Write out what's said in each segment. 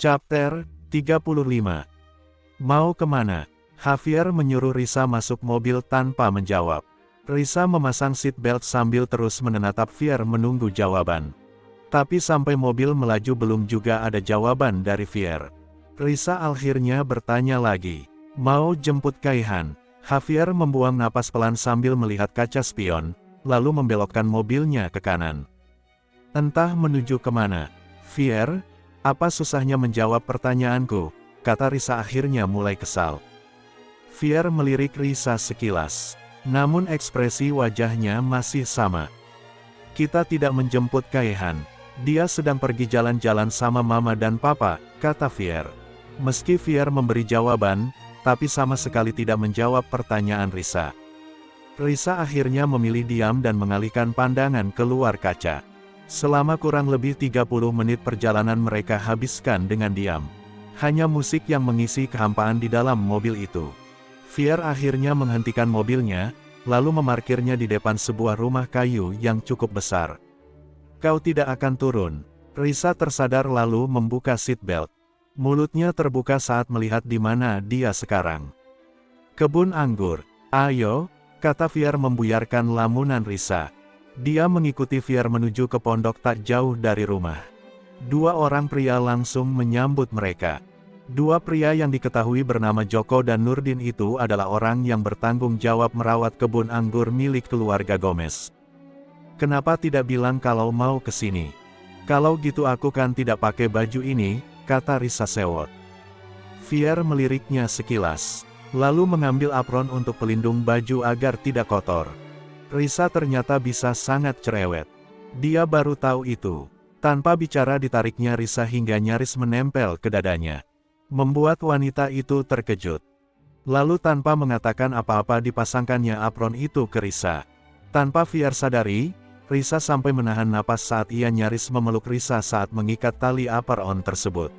Chapter 35. Mau kemana? Javier menyuruh Risa masuk mobil tanpa menjawab. Risa memasang seat belt sambil terus menatap Fier menunggu jawaban. Tapi sampai mobil melaju belum juga ada jawaban dari Fier. Risa akhirnya bertanya lagi. Mau jemput Kaihan? Javier membuang napas pelan sambil melihat kaca spion, lalu membelokkan mobilnya ke kanan. Entah menuju kemana. Fier, apa susahnya menjawab pertanyaanku? Kata Risa akhirnya mulai kesal. Fier melirik Risa sekilas. Namun ekspresi wajahnya masih sama. Kita tidak menjemput Kaihan. Dia sedang pergi jalan-jalan sama mama dan papa, kata Fier. Meski Fier memberi jawaban, tapi sama sekali tidak menjawab pertanyaan Risa. Risa akhirnya memilih diam dan mengalihkan pandangan keluar kaca. Selama kurang lebih 30 menit perjalanan mereka habiskan dengan diam. Hanya musik yang mengisi kehampaan di dalam mobil itu. Fier akhirnya menghentikan mobilnya, lalu memarkirnya di depan sebuah rumah kayu yang cukup besar. Kau tidak akan turun. Risa tersadar lalu membuka seat belt. Mulutnya terbuka saat melihat di mana dia sekarang. Kebun anggur. Ayo, kata Fier membuyarkan lamunan Risa. Dia mengikuti Fier menuju ke pondok tak jauh dari rumah. Dua orang pria langsung menyambut mereka. Dua pria yang diketahui bernama Joko dan Nurdin itu adalah orang yang bertanggung jawab merawat kebun anggur milik keluarga Gomez. Kenapa tidak bilang kalau mau ke sini? Kalau gitu aku kan tidak pakai baju ini, kata Risa sewot. Fier meliriknya sekilas, lalu mengambil apron untuk pelindung baju agar tidak kotor. Risa ternyata bisa sangat cerewet. Dia baru tahu itu. Tanpa bicara ditariknya Risa hingga nyaris menempel ke dadanya. Membuat wanita itu terkejut. Lalu tanpa mengatakan apa-apa dipasangkannya apron itu ke Risa. Tanpa Fier sadari, Risa sampai menahan napas saat ia nyaris memeluk Risa saat mengikat tali apron tersebut.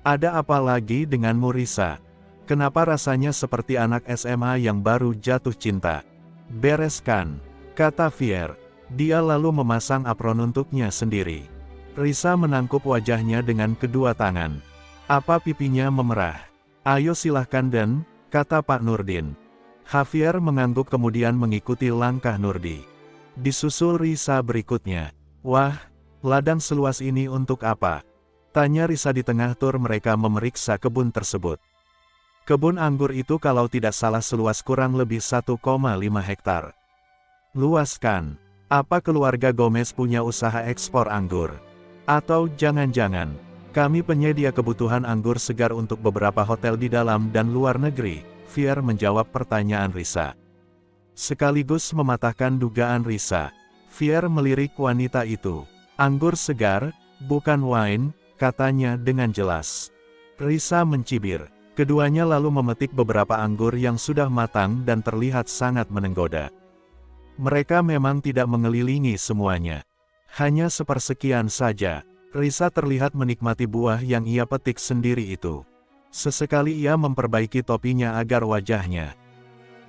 Ada apa lagi denganmu Risa? Kenapa rasanya seperti anak SMA yang baru jatuh cinta? Bereskan, kata Fier. Dia lalu memasang apron untuknya sendiri. Risa menangkup wajahnya dengan kedua tangan. Apa pipinya memerah? Ayo silahkan Den, kata Pak Nurdin. Javier mengangguk kemudian mengikuti langkah Nurdi. Disusul Risa berikutnya. Wah, ladang seluas ini untuk apa? Tanya Risa di tengah tur mereka memeriksa kebun tersebut. Kebun anggur itu kalau tidak salah seluas kurang lebih 1,5 hektar. Luas kan? Apa keluarga Gomez punya usaha ekspor anggur? Atau jangan-jangan, kami penyedia kebutuhan anggur segar untuk beberapa hotel di dalam dan luar negeri? Fier menjawab pertanyaan Risa. Sekaligus mematahkan dugaan Risa. Fier melirik wanita itu. Anggur segar, bukan wine, katanya dengan jelas. Risa mencibir. Keduanya lalu memetik beberapa anggur yang sudah matang dan terlihat sangat menenggoda. Mereka memang tidak mengelilingi semuanya. Hanya sepersekian saja. Risa terlihat menikmati buah yang ia petik sendiri itu. Sesekali ia memperbaiki topinya agar wajahnya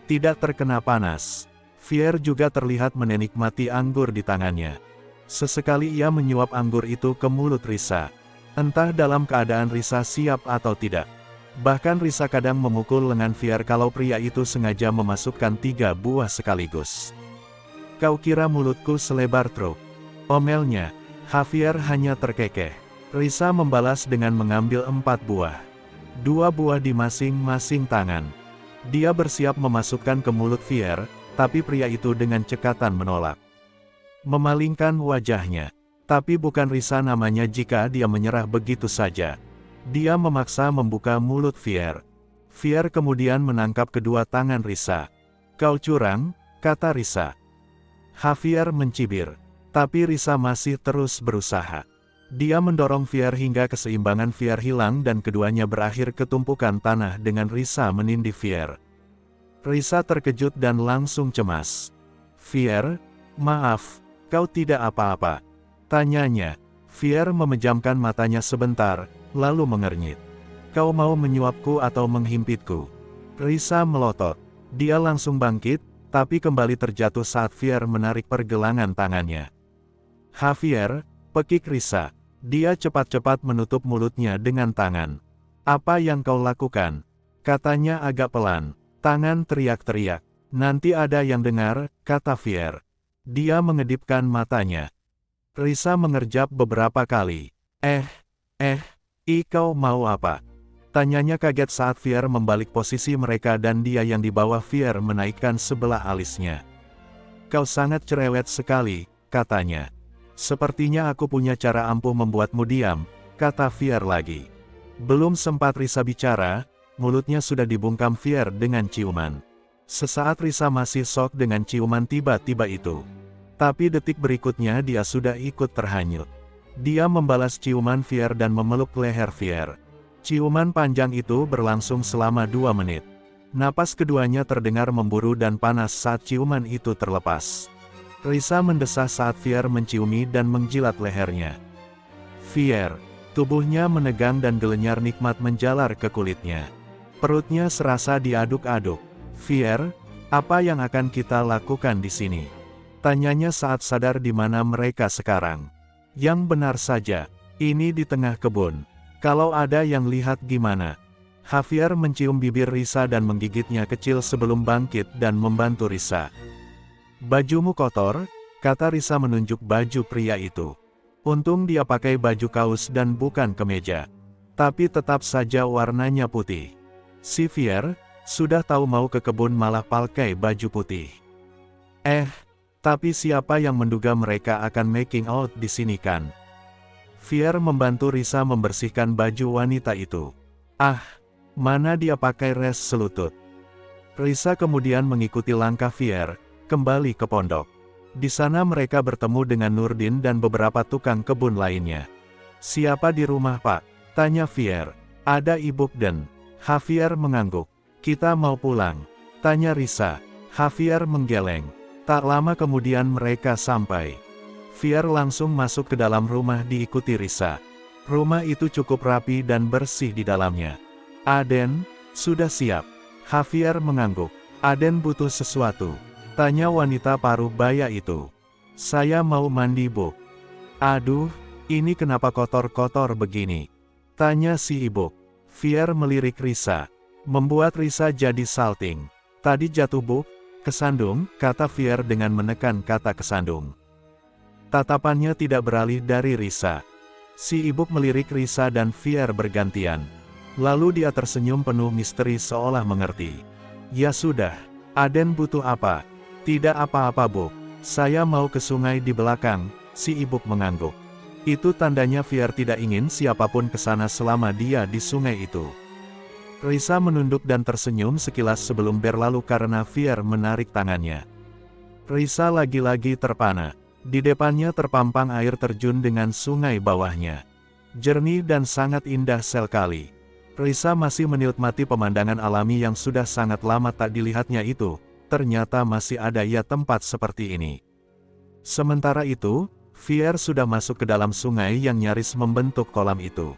tidak terkena panas. Fier juga terlihat menikmati anggur di tangannya. Sesekali ia menyuap anggur itu ke mulut Risa. Entah dalam keadaan Risa siap atau tidak. Bahkan Risa kadang memukul lengan Fier kalau pria itu sengaja memasukkan 3 buah sekaligus. Kau kira mulutku selebar truk? Omelnya. Javier hanya terkekeh. Risa membalas dengan mengambil 4 buah. 2 buah di masing-masing tangan. Dia bersiap memasukkan ke mulut Fier, tapi pria itu dengan cekatan menolak. Memalingkan wajahnya. Tapi bukan Risa namanya jika dia menyerah begitu saja. Dia memaksa membuka mulut Fier. Fier kemudian menangkap kedua tangan Risa. Kau curang, kata Risa. Javier mencibir. Tapi Risa masih terus berusaha. Dia mendorong Fier hingga keseimbangan Fier hilang dan keduanya berakhir ke tumpukan tanah dengan Risa menindih Fier. Risa terkejut dan langsung cemas. Fier, maaf, kau tidak apa-apa? Tanyanya. Fier memejamkan matanya sebentar, lalu mengernyit. Kau mau menyuapku atau menghimpitku? Risa melotot. Dia langsung bangkit, tapi kembali terjatuh saat Fier menarik pergelangan tangannya. Javier, pekik Risa. Dia cepat-cepat menutup mulutnya dengan tangan. "Apa yang kau lakukan?" katanya agak pelan. Tangan teriak-teriak. "Nanti ada yang dengar," kata Fier. Dia mengedipkan matanya. Risa mengerjap beberapa kali. Kau mau apa?" tanyanya kaget saat Fier membalik posisi mereka dan dia yang di bawah Fier menaikkan sebelah alisnya. "Kau sangat cerewet sekali," katanya. "Sepertinya aku punya cara ampuh membuatmu diam," kata Fier lagi. Belum sempat Risa bicara, mulutnya sudah dibungkam Fier dengan ciuman. Sesaat Risa masih shock dengan ciuman tiba-tiba itu. Tapi detik berikutnya dia sudah ikut terhanyut. Dia membalas ciuman Fier dan memeluk leher Fier. Ciuman panjang itu berlangsung selama 2 menit. Napas keduanya terdengar memburu dan panas saat ciuman itu terlepas. Risa mendesah saat Fier menciumi dan menjilat lehernya. Fier, tubuhnya menegang dan gelenyar nikmat menjalar ke kulitnya. Perutnya serasa diaduk-aduk. "Fier, apa yang akan kita lakukan di sini?" tanyanya saat sadar di mana mereka sekarang. "Yang benar saja, ini di tengah kebun. Kalau ada yang lihat gimana?" Javier mencium bibir Risa dan menggigitnya kecil sebelum bangkit dan membantu Risa. "Bajumu kotor," kata Risa menunjuk baju pria itu. Untung dia pakai baju kaos dan bukan kemeja. Tapi tetap saja warnanya putih. Si Fier, sudah tahu mau ke kebun malah pakai baju putih. Tapi siapa yang menduga mereka akan making out di sini kan? Fier membantu Risa membersihkan baju wanita itu. Mana dia pakai res selutut. Risa kemudian mengikuti langkah Fier, kembali ke pondok. Di sana mereka bertemu dengan Nurdin dan beberapa tukang kebun lainnya. "Siapa di rumah, Pak?" tanya Fier. "Ada Ibu dan Javier mengangguk. "Kita mau pulang," tanya Risa. Javier menggeleng. Tak lama kemudian mereka sampai. Fier langsung masuk ke dalam rumah diikuti Risa. Rumah itu cukup rapi dan bersih di dalamnya. "Aden, sudah siap?" Javier mengangguk. "Aden butuh sesuatu?" tanya wanita paruh baya itu. "Saya mau mandi, Bu." "Aduh, ini kenapa kotor-kotor begini?" tanya si ibu. Fier melirik Risa. Membuat Risa jadi salting. "Tadi jatuh, Bu. Kesandung," kata Fier dengan menekan kata kesandung. Tatapannya tidak beralih dari Risa. Si ibu melirik Risa dan Fier bergantian. Lalu dia tersenyum penuh misteri seolah mengerti. "Ya sudah, Aden butuh apa?" "Tidak apa-apa, Bu. Saya mau ke sungai di belakang," si ibu mengangguk. Itu tandanya Fier tidak ingin siapapun ke sana selama dia di sungai itu. Risa menunduk dan tersenyum sekilas sebelum berlalu karena Fier menarik tangannya. Risa lagi-lagi terpana. Di depannya terpampang air terjun dengan sungai bawahnya. Jernih dan sangat indah sekali. Risa masih menikmati pemandangan alami yang sudah sangat lama tak dilihatnya itu. Ternyata masih ada ya tempat seperti ini. Sementara itu, Fier sudah masuk ke dalam sungai yang nyaris membentuk kolam itu.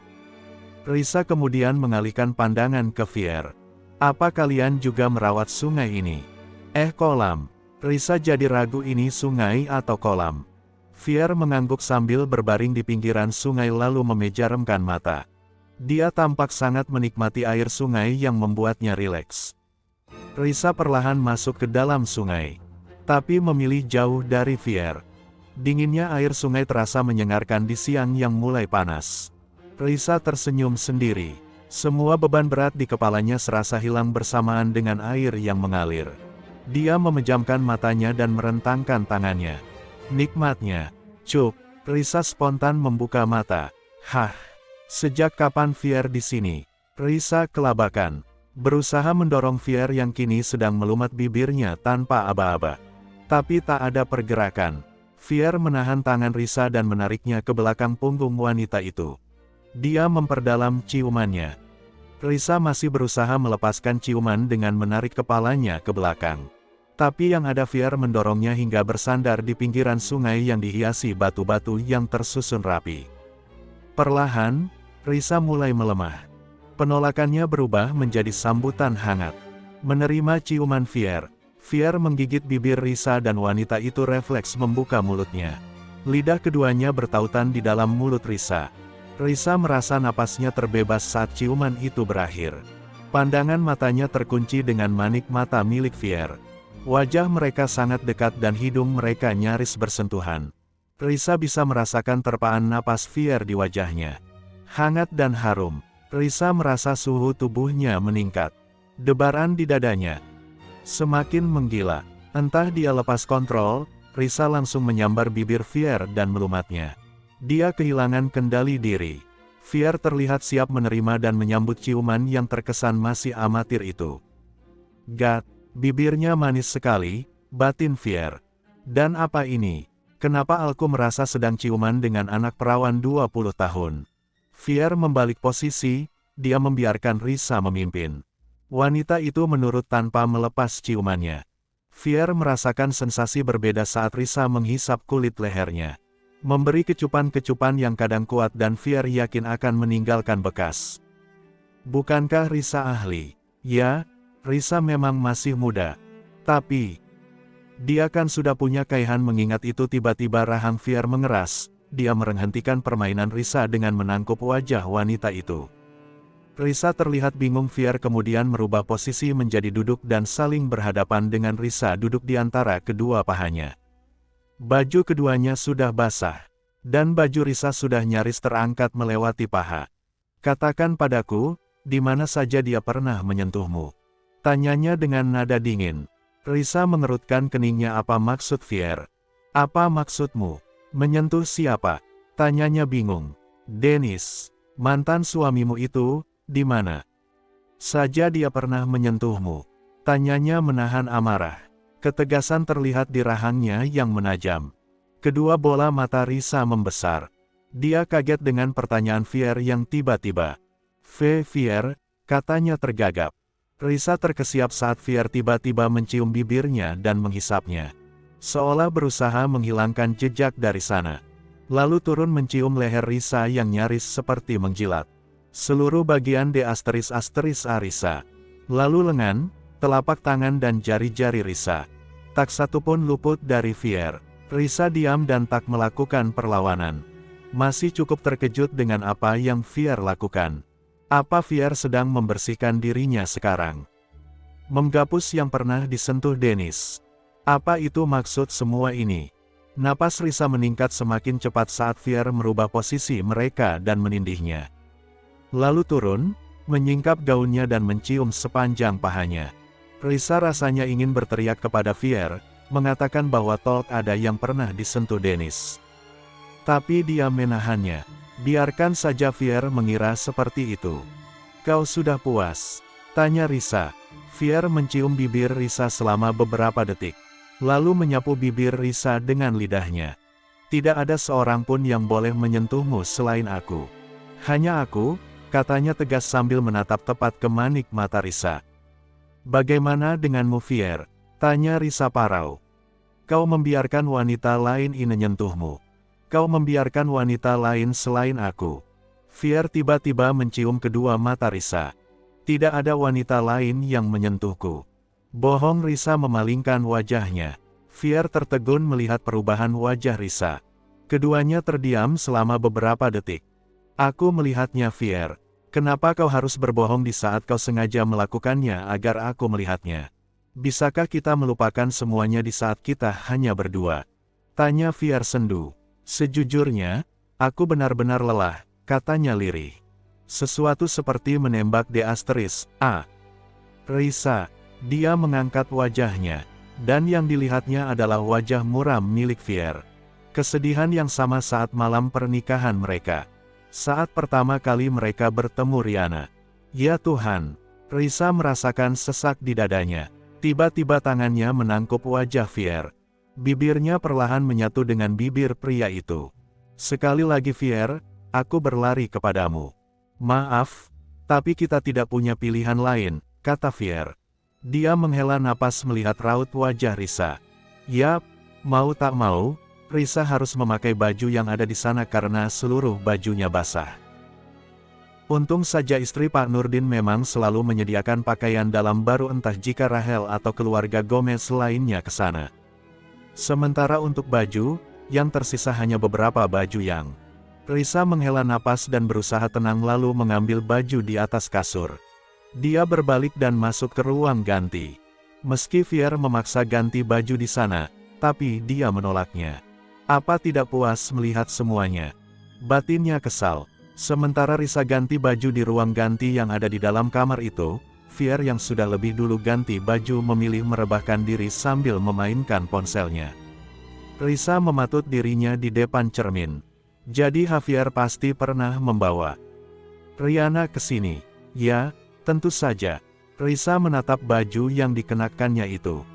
Risa kemudian mengalihkan pandangan ke Fier. "Apa kalian juga merawat sungai ini?" Kolam." Risa jadi ragu ini sungai atau kolam. Fier mengangguk sambil berbaring di pinggiran sungai lalu memejamkan mata. Dia tampak sangat menikmati air sungai yang membuatnya rileks. Risa perlahan masuk ke dalam sungai. Tapi memilih jauh dari Fier. Dinginnya air sungai terasa menyengarkan di siang yang mulai panas. Risa tersenyum sendiri. Semua beban berat di kepalanya serasa hilang bersamaan dengan air yang mengalir. Dia memejamkan matanya dan merentangkan tangannya. Nikmatnya. "Cuk," Risa spontan membuka mata. Sejak kapan Fier di sini?" Risa kelabakan. Berusaha mendorong Fier yang kini sedang melumat bibirnya tanpa aba-aba. Tapi tak ada pergerakan. Fier menahan tangan Risa dan menariknya ke belakang punggung wanita itu. Dia memperdalam ciumannya. Risa masih berusaha melepaskan ciuman dengan menarik kepalanya ke belakang. Tapi yang ada Fier mendorongnya hingga bersandar di pinggiran sungai yang dihiasi batu-batu yang tersusun rapi. Perlahan, Risa mulai melemah. Penolakannya berubah menjadi sambutan hangat. Menerima ciuman Fier, Fier menggigit bibir Risa dan wanita itu refleks membuka mulutnya. Lidah keduanya bertautan di dalam mulut Risa. Risa merasa napasnya terbebas saat ciuman itu berakhir. Pandangan matanya terkunci dengan manik mata milik Fier. Wajah mereka sangat dekat dan hidung mereka nyaris bersentuhan. Risa bisa merasakan terpaan napas Fier di wajahnya. Hangat dan harum. Risa merasa suhu tubuhnya meningkat. Debaran di dadanya semakin menggila. Entah dia lepas kontrol, Risa langsung menyambar bibir Fier dan melumatnya. Dia kehilangan kendali diri. Fier terlihat siap menerima dan menyambut ciuman yang terkesan masih amatir itu. "Gat, bibirnya manis sekali," batin Fier. "Dan apa ini? Kenapa aku merasa sedang ciuman dengan anak perawan 20 tahun?" Fier membalik posisi, dia membiarkan Risa memimpin. Wanita itu menurut tanpa melepas ciumannya. Fier merasakan sensasi berbeda saat Risa menghisap kulit lehernya. Memberi kecupan-kecupan yang kadang kuat dan Fier yakin akan meninggalkan bekas. Bukankah Risa ahli? Ya, Risa memang masih muda. Tapi, dia kan sudah punya kaihan mengingat itu tiba-tiba rahang Fier mengeras. Dia menghentikan permainan Risa dengan menangkup wajah wanita itu. Risa terlihat bingung. Fier kemudian merubah posisi menjadi duduk dan saling berhadapan dengan Risa duduk di antara kedua pahanya. Baju keduanya sudah basah, dan baju Risa sudah nyaris terangkat melewati paha. "Katakan padaku, di mana saja dia pernah menyentuhmu?" tanyanya dengan nada dingin. Risa mengerutkan keningnya. "Apa maksud Fier? Apa maksudmu? Menyentuh siapa?" tanyanya bingung. "Dennis, mantan suamimu itu, di mana saja dia pernah menyentuhmu?" tanyanya menahan amarah. Ketegasan terlihat di rahangnya yang menajam. Kedua bola mata Risa membesar. Dia kaget dengan pertanyaan Fier yang tiba-tiba. Fier," katanya tergagap. Risa terkesiap saat Fier tiba-tiba mencium bibirnya dan menghisapnya. Seolah berusaha menghilangkan jejak dari sana. Lalu turun mencium leher Risa yang nyaris seperti menjilat seluruh bagian A Risa. Lalu lengan, telapak tangan dan jari-jari Risa. Tak satu pun luput dari Fier. Risa diam dan tak melakukan perlawanan. Masih cukup terkejut dengan apa yang Fier lakukan. Apa Fier sedang membersihkan dirinya sekarang? Menggapus yang pernah disentuh Dennis. Apa itu maksud semua ini? Napas Risa meningkat semakin cepat saat Fier merubah posisi mereka dan menindihnya. Lalu turun, menyingkap gaunnya dan mencium sepanjang pahanya. Risa rasanya ingin berteriak kepada Fier, mengatakan bahwa tolk ada yang pernah disentuh Dennis. Tapi dia menahannya. Biarkan saja Fier mengira seperti itu. "Kau sudah puas?" tanya Risa. Fier mencium bibir Risa selama beberapa detik. Lalu menyapu bibir Risa dengan lidahnya. "Tidak ada seorang pun yang boleh menyentuhmu selain aku. Hanya aku," katanya tegas sambil menatap tepat ke manik mata Risa. "Bagaimana denganmu Fier?" tanya Risa parau. "Kau membiarkan wanita lain ini menyentuhmu. Kau membiarkan wanita lain selain aku." Fier tiba-tiba mencium kedua mata Risa. "Tidak ada wanita lain yang menyentuhku." Bohong. Risa memalingkan wajahnya. Fier tertegun melihat perubahan wajah Risa. Keduanya terdiam selama beberapa detik. "Aku melihatnya Fier. Kenapa kau harus berbohong di saat kau sengaja melakukannya agar aku melihatnya? Bisakah kita melupakan semuanya di saat kita hanya berdua?" tanya Fier sendu. "Sejujurnya, aku benar-benar lelah," katanya lirih. "Sesuatu seperti menembak A Risa." Dia mengangkat wajahnya, dan yang dilihatnya adalah wajah muram milik Fier. Kesedihan yang sama saat malam pernikahan mereka. Saat pertama kali mereka bertemu Riana. Ya Tuhan, Risa merasakan sesak di dadanya. Tiba-tiba tangannya menangkup wajah Fier. Bibirnya perlahan menyatu dengan bibir pria itu. "Sekali lagi Fier, aku berlari kepadamu. Maaf, tapi kita tidak punya pilihan lain," kata Fier. Dia menghela napas melihat raut wajah Risa. Yap, mau tak mau, Risa harus memakai baju yang ada di sana karena seluruh bajunya basah. Untung saja istri Pak Nurdin memang selalu menyediakan pakaian dalam baru entah jika Rahel atau keluarga Gomez lainnya ke sana. Sementara untuk baju, yang tersisa hanya beberapa baju yang. Risa menghela napas dan berusaha tenang lalu mengambil baju di atas kasur. Dia berbalik dan masuk ke ruang ganti. Meski Fier memaksa ganti baju di sana, tapi dia menolaknya. Apa tidak puas melihat semuanya? Batinnya kesal. Sementara Risa ganti baju di ruang ganti yang ada di dalam kamar itu, Fier yang sudah lebih dulu ganti baju memilih merebahkan diri sambil memainkan ponselnya. Risa mematut dirinya di depan cermin. Jadi Javier pasti pernah membawa Rihanna ke sini. Ya, tentu saja. Risa menatap baju yang dikenakannya itu.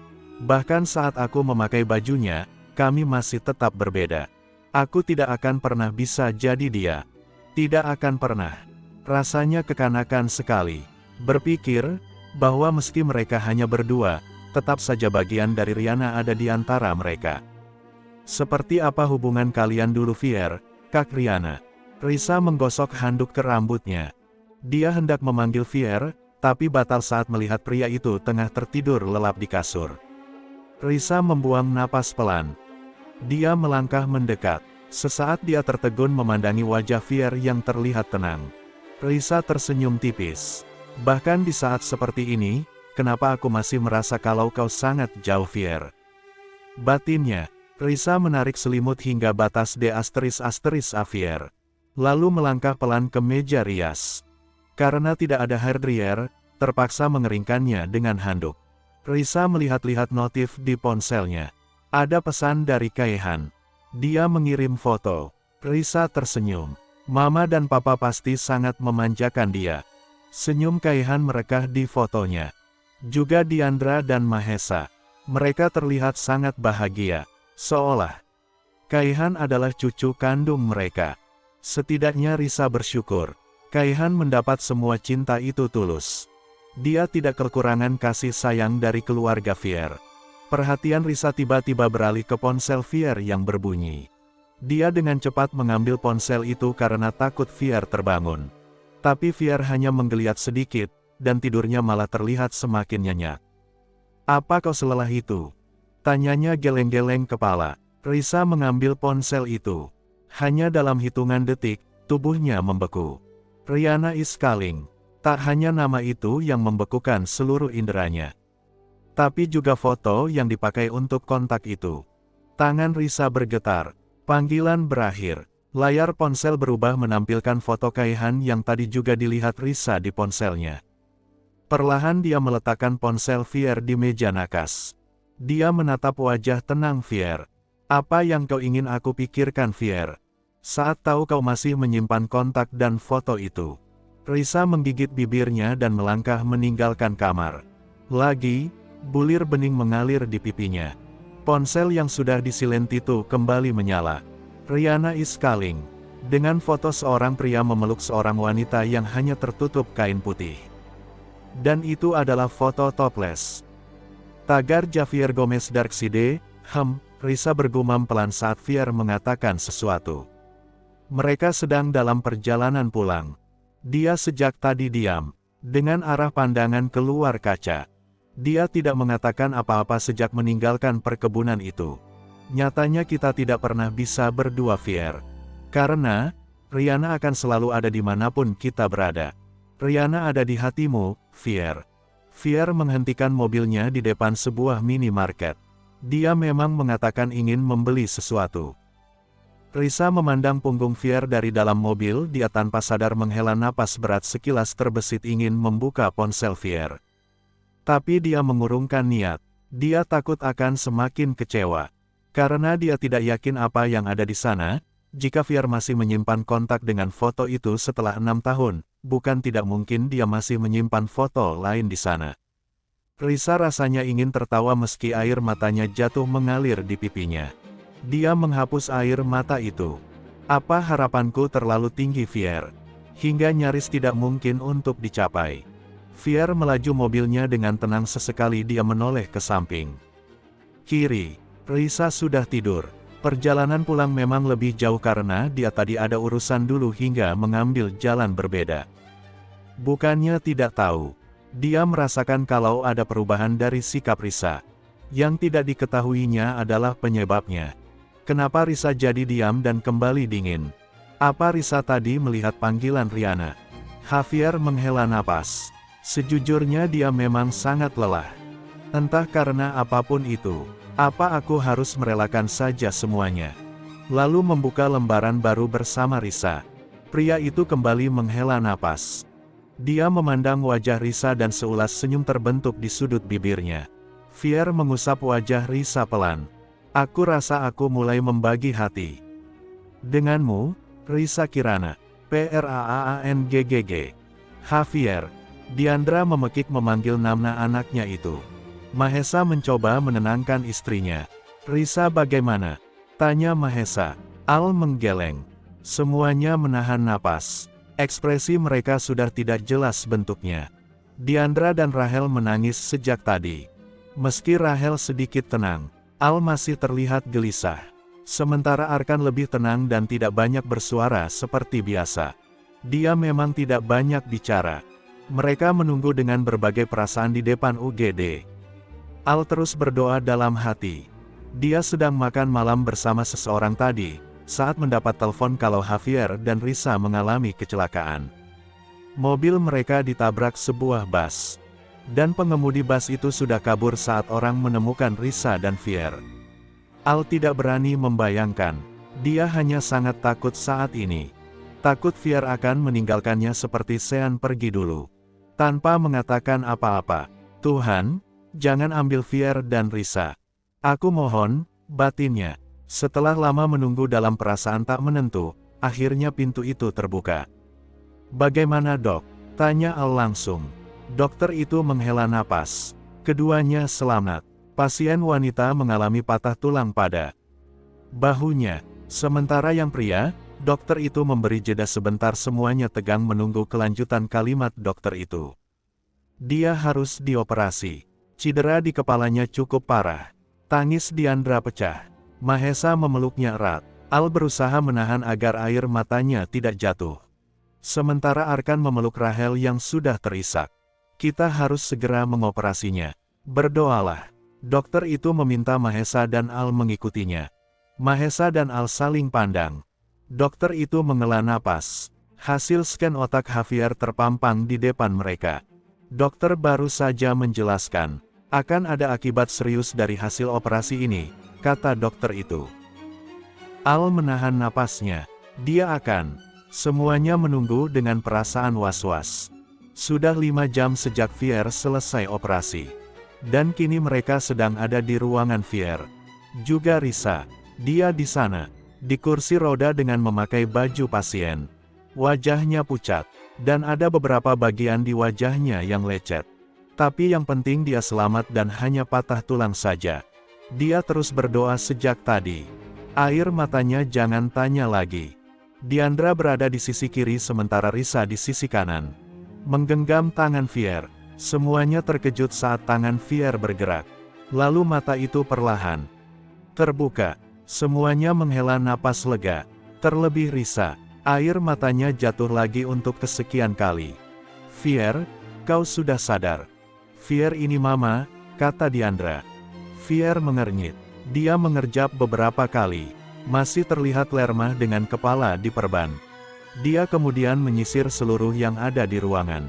Bahkan saat aku memakai bajunya, kami masih tetap berbeda. Aku tidak akan pernah bisa jadi dia. Tidak akan pernah. Rasanya kekanakan sekali. Berpikir bahwa meski mereka hanya berdua, tetap saja bagian dari Rihanna ada di antara mereka. Seperti apa hubungan kalian dulu Fier, Kak Rihanna? Risa menggosok handuk ke rambutnya. Dia hendak memanggil Fier, tapi batal saat melihat pria itu tengah tertidur lelap di kasur. Risa membuang napas pelan. Dia melangkah mendekat. Sesaat dia tertegun memandangi wajah Fier yang terlihat tenang. Risa tersenyum tipis. Bahkan di saat seperti ini, kenapa aku masih merasa kalau kau sangat jauh Fier? Batinnya, Risa menarik selimut hingga batas D*** Fier. Lalu melangkah pelan ke meja rias. Karena tidak ada hair dryer, terpaksa mengeringkannya dengan handuk. Risa melihat-lihat notif di ponselnya. Ada pesan dari Kaihan. Dia mengirim foto. Risa tersenyum. Mama dan papa pasti sangat memanjakan dia. Senyum Kaihan merekah di fotonya. Juga Diandra dan Mahesa. Mereka terlihat sangat bahagia. Seolah Kaihan adalah cucu kandung mereka. Setidaknya Risa bersyukur. Kaihan mendapat semua cinta itu tulus. Dia tidak kekurangan kasih sayang dari keluarga Fier. Perhatian Risa tiba-tiba beralih ke ponsel Fier yang berbunyi. Dia dengan cepat mengambil ponsel itu karena takut Fier terbangun. Tapi Fier hanya menggeliat sedikit, dan tidurnya malah terlihat semakin nyenyak. Apa kau selelah itu? Tanyanya geleng-geleng kepala. Risa mengambil ponsel itu. Hanya dalam hitungan detik, tubuhnya membeku. Rihanna is calling. Tak hanya nama itu yang membekukan seluruh inderanya. Tapi juga foto yang dipakai untuk kontak itu. Tangan Risa bergetar. Panggilan berakhir. Layar ponsel berubah menampilkan foto Kaihan yang tadi juga dilihat Risa di ponselnya. Perlahan dia meletakkan ponsel Fier di meja nakas. Dia menatap wajah tenang Fier. Apa yang kau ingin aku pikirkan Fier? Saat tahu kau masih menyimpan kontak dan foto itu. Risa menggigit bibirnya dan melangkah meninggalkan kamar. Lagi, bulir bening mengalir di pipinya. Ponsel yang sudah disilent itu kembali menyala. Rihanna is calling. Dengan foto seorang pria memeluk seorang wanita yang hanya tertutup kain putih. Dan itu adalah foto topless. Tagar Javier Gomez Darkside, Risa bergumam pelan saat Fier mengatakan sesuatu. Mereka sedang dalam perjalanan pulang. Dia sejak tadi diam, dengan arah pandangan keluar kaca. Dia tidak mengatakan apa-apa sejak meninggalkan perkebunan itu. Nyatanya kita tidak pernah bisa berdua Fier. Karena, Rihanna akan selalu ada dimanapun kita berada. Rihanna ada di hatimu, Fier. Fier menghentikan mobilnya di depan sebuah minimarket. Dia memang mengatakan ingin membeli sesuatu. Risa memandang punggung Fier dari dalam mobil. Dia tanpa sadar menghela napas berat sekilas terbesit ingin membuka ponsel Fier. Tapi dia mengurungkan niat. Dia takut akan semakin kecewa. Karena dia tidak yakin apa yang ada di sana. Jika Fier masih menyimpan kontak dengan foto itu setelah 6 tahun, bukan tidak mungkin dia masih menyimpan foto lain di sana. Risa rasanya ingin tertawa meski air matanya jatuh mengalir di pipinya. Dia menghapus air mata itu. Apa harapanku terlalu tinggi Fier? Hingga nyaris tidak mungkin untuk dicapai. Fier melaju mobilnya dengan tenang sesekali dia menoleh ke samping. Kiri, Risa sudah tidur. Perjalanan pulang memang lebih jauh karena dia tadi ada urusan dulu hingga mengambil jalan berbeda. Bukannya tidak tahu. Dia merasakan kalau ada perubahan dari sikap Risa. Yang tidak diketahuinya adalah penyebabnya. Kenapa Risa jadi diam dan kembali dingin? Apa Risa tadi melihat panggilan Riana? Javier menghela napas. Sejujurnya dia memang sangat lelah. Entah karena apapun itu, apa aku harus merelakan saja semuanya? Lalu membuka lembaran baru bersama Risa. Pria itu kembali menghela napas. Dia memandang wajah Risa dan seulas senyum terbentuk di sudut bibirnya. Fier mengusap wajah Risa pelan. Aku rasa aku mulai membagi hati denganmu, Risa Kirana. PRAANGGG. Javier. Diandra memekik memanggil nama anaknya itu. Mahesa mencoba menenangkan istrinya. Risa bagaimana? Tanya Mahesa. Al menggeleng. Semuanya menahan napas. Ekspresi mereka sudah tidak jelas bentuknya. Diandra dan Rahel menangis sejak tadi. Meski Rahel sedikit tenang, Al masih terlihat gelisah. Sementara Arkan lebih tenang dan tidak banyak bersuara seperti biasa. Dia memang tidak banyak bicara. Mereka menunggu dengan berbagai perasaan di depan UGD. Al terus berdoa dalam hati. Dia sedang makan malam bersama seseorang tadi, saat mendapat telepon kalau Javier dan Risa mengalami kecelakaan. Mobil mereka ditabrak sebuah bus. Dan pengemudi bus itu sudah kabur saat orang menemukan Risa dan Fier. Al tidak berani membayangkan. Dia hanya sangat takut saat ini. Takut Fier akan meninggalkannya seperti Sean pergi dulu. Tanpa mengatakan apa-apa. Tuhan, jangan ambil Fier dan Risa. Aku mohon, batinnya. Setelah lama menunggu dalam perasaan tak menentu, akhirnya pintu itu terbuka. Bagaimana dok? Tanya Al langsung. Dokter itu menghela napas. Keduanya selamat. Pasien wanita mengalami patah tulang pada bahunya. Sementara yang pria, dokter itu memberi jeda sebentar, semuanya tegang menunggu kelanjutan kalimat dokter itu. Dia harus dioperasi. Cedera di kepalanya cukup parah. Tangis Diandra pecah. Mahesa memeluknya erat. Al berusaha menahan agar air matanya tidak jatuh. Sementara Arkan memeluk Rahel yang sudah terisak. Kita harus segera mengoperasinya. Berdoalah. Dokter itu meminta Mahesa dan Al mengikutinya. Mahesa dan Al saling pandang. Dokter itu menghela napas. Hasil scan otak Javier terpampang di depan mereka. Dokter baru saja menjelaskan, akan ada akibat serius dari hasil operasi ini, kata dokter itu. Al menahan napasnya. Dia akan. Semuanya menunggu dengan perasaan was-was. Sudah 5 jam sejak Fier selesai operasi. Dan kini mereka sedang ada di ruangan Fier. Juga Risa. Dia di sana, di kursi roda dengan memakai baju pasien. Wajahnya pucat, dan ada beberapa bagian di wajahnya yang lecet. Tapi yang penting dia selamat dan hanya patah tulang saja. Dia terus berdoa sejak tadi. Air matanya jangan tanya lagi. Diandra berada di sisi kiri sementara Risa di sisi kanan. Menggenggam tangan Fier. Semuanya terkejut saat tangan Fier bergerak. Lalu mata itu perlahan terbuka. Semuanya menghela napas lega. Terlebih Risa. Air matanya jatuh lagi untuk kesekian kali. Fier, kau sudah sadar. Fier ini mama, kata Diandra. Fier mengernyit. Dia mengerjap beberapa kali. Masih terlihat lermah dengan kepala diperban. Dia kemudian menyisir seluruh yang ada di ruangan.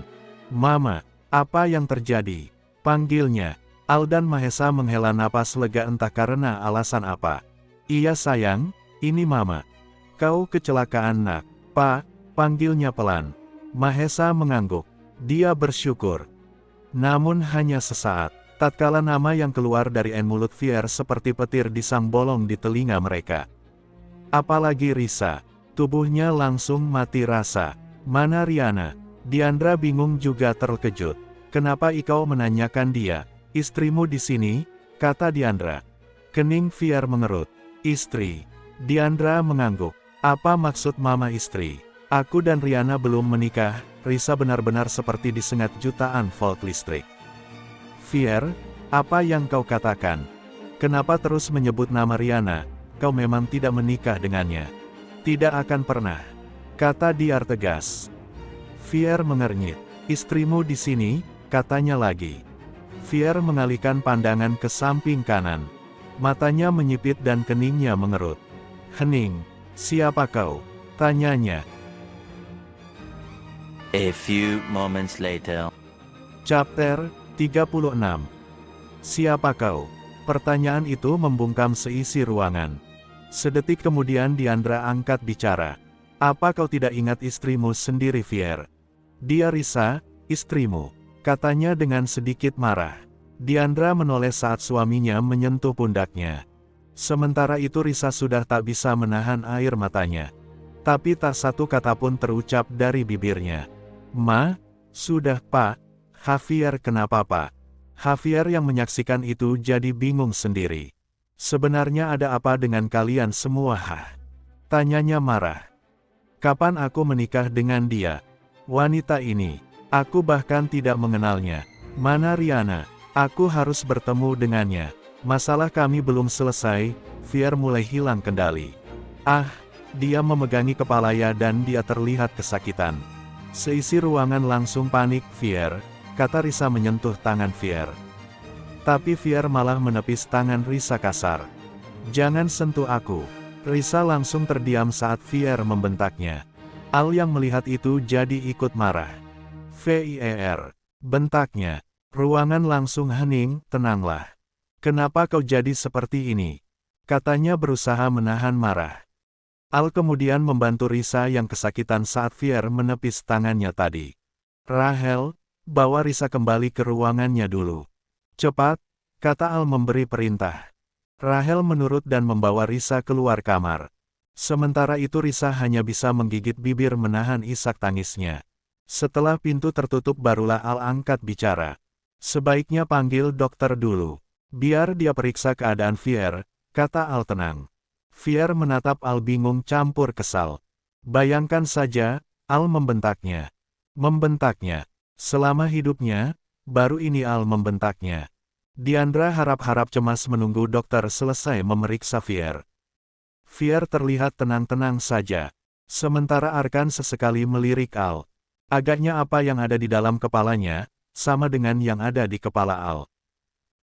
Mama, apa yang terjadi? Panggilnya. Al dan Mahesa menghela napas lega entah karena alasan apa. Iya sayang, ini mama. Kau kecelakaan nak. Pak, panggilnya pelan. Mahesa mengangguk. Dia bersyukur. Namun hanya sesaat. Tatkala nama yang keluar dari mulut Fier seperti petir disang bolong di telinga mereka. Apalagi Risa. Tubuhnya langsung mati rasa. Mana Riana? Diandra bingung juga terkejut. Kenapa engkau menanyakan dia? Istrimu di sini, kata Diandra. Kening Fier mengerut. Istri. Diandra mengangguk. Apa maksud mama istri? Aku dan Riana belum menikah. Risa benar-benar seperti disengat jutaan volt listrik. Fier, apa yang kau katakan? Kenapa terus menyebut nama Riana? Kau memang tidak menikah dengannya. Tidak akan pernah, kata Diar tegas. Fier mengernyit. Istrimu di sini, katanya lagi. Fier mengalihkan pandangan ke samping kanan. Matanya menyipit dan keningnya mengerut. Hening. Siapa kau? Tanyanya. A few moments later. Chapter 36. Siapa kau? Pertanyaan itu membungkam seisi ruangan. Sedetik kemudian Diandra angkat bicara. Apa kau tidak ingat istrimu sendiri, Fier? Dia Risa, istrimu, katanya dengan sedikit marah. Diandra menoleh saat suaminya menyentuh pundaknya. Sementara itu Risa sudah tak bisa menahan air matanya. Tapi tak satu kata pun terucap dari bibirnya. Ma, sudah Pak, Javier kenapa Pak? Javier yang menyaksikan itu jadi bingung sendiri. Sebenarnya ada apa dengan kalian semua? Tanyanya marah. Kapan aku menikah dengan dia? Wanita ini, aku bahkan tidak mengenalnya. Mana Riana? Aku harus bertemu dengannya. Masalah kami belum selesai. Fier mulai hilang kendali. Dia memegangi kepalanya dan dia terlihat kesakitan. Seisi ruangan langsung panik. Fier, kata Risa menyentuh tangan Fier. Tapi Fier malah menepis tangan Risa kasar. Jangan sentuh aku. Risa langsung terdiam saat Fier membentaknya. Al yang melihat itu jadi ikut marah. Fier, bentaknya. Ruangan langsung hening. Tenanglah. Kenapa kau jadi seperti ini? Katanya berusaha menahan marah. Al kemudian membantu Risa yang kesakitan saat Fier menepis tangannya tadi. Rahel, bawa Risa kembali ke ruangannya dulu. Cepat, kata Al memberi perintah. Rahel menurut dan membawa Risa keluar kamar. Sementara itu Risa hanya bisa menggigit bibir menahan isak tangisnya. Setelah pintu tertutup barulah Al angkat bicara. Sebaiknya panggil dokter dulu. Biar dia periksa keadaan Fier, kata Al tenang. Fier menatap Al bingung campur kesal. Bayangkan saja, Al membentaknya. Membentaknya. Selama hidupnya, baru ini Al membentaknya. Diandra harap-harap cemas menunggu dokter selesai memeriksa Fier. Fier terlihat tenang-tenang saja. Sementara Arkan sesekali melirik Al. Agaknya apa yang ada di dalam kepalanya, sama dengan yang ada di kepala Al.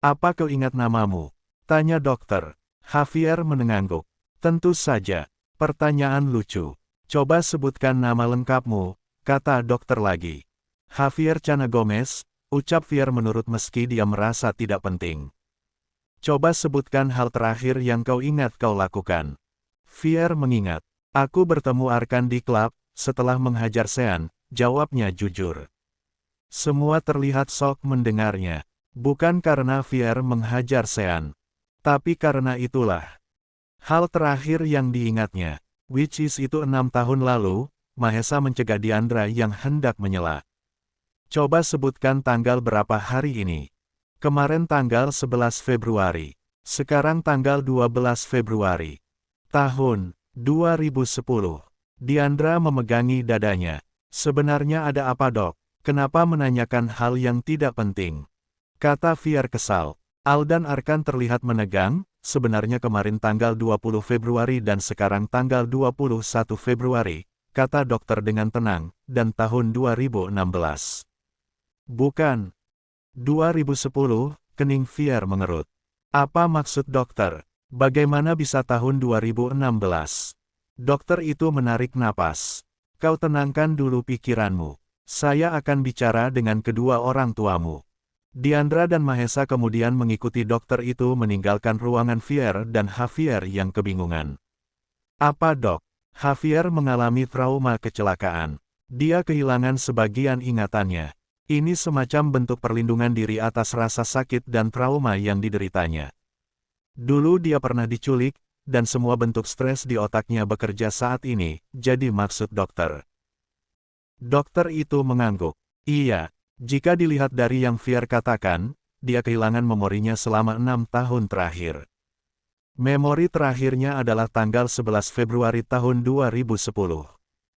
Apa kau ingat namamu? Tanya dokter. Javier mengangguk. Tentu saja. Pertanyaan lucu. Coba sebutkan nama lengkapmu, kata dokter lagi. Javier Chana Gomez, ucap Fier menurut meski dia merasa tidak penting. Coba sebutkan hal terakhir yang kau ingat kau lakukan. Fier mengingat. Aku bertemu Arkan di klub, setelah menghajar Sean, jawabnya jujur. Semua terlihat shock mendengarnya. Bukan karena Fier menghajar Sean. Tapi karena itulah. Hal terakhir yang diingatnya. Which is itu 6 tahun lalu, Mahesa mencegah Diandra yang hendak menyela. Coba sebutkan tanggal berapa hari ini. Kemarin tanggal 11 Februari. Sekarang tanggal 12 Februari. Tahun 2010. Diandra memegangi dadanya. Sebenarnya ada apa dok? Kenapa menanyakan hal yang tidak penting? Kata Fier kesal. Al dan Arkan terlihat menegang, sebenarnya kemarin tanggal 20 Februari dan sekarang tanggal 21 Februari, kata dokter dengan tenang, dan tahun 2016. Bukan. 2010, kening Fier mengerut. Apa maksud dokter? Bagaimana bisa tahun 2016? Dokter itu menarik napas. Kau tenangkan dulu pikiranmu. Saya akan bicara dengan kedua orang tuamu. Diandra dan Mahesa kemudian mengikuti dokter itu meninggalkan ruangan Fier dan Javier yang kebingungan. Apa dok? Javier mengalami trauma kecelakaan. Dia kehilangan sebagian ingatannya. Ini semacam bentuk perlindungan diri atas rasa sakit dan trauma yang dideritanya. Dulu dia pernah diculik, dan semua bentuk stres di otaknya bekerja saat ini, jadi maksud dokter. Dokter itu mengangguk. Iya. Jika dilihat dari yang Fier katakan, dia kehilangan memorinya selama 6 tahun terakhir. Memori terakhirnya adalah tanggal 11 Februari tahun 2010.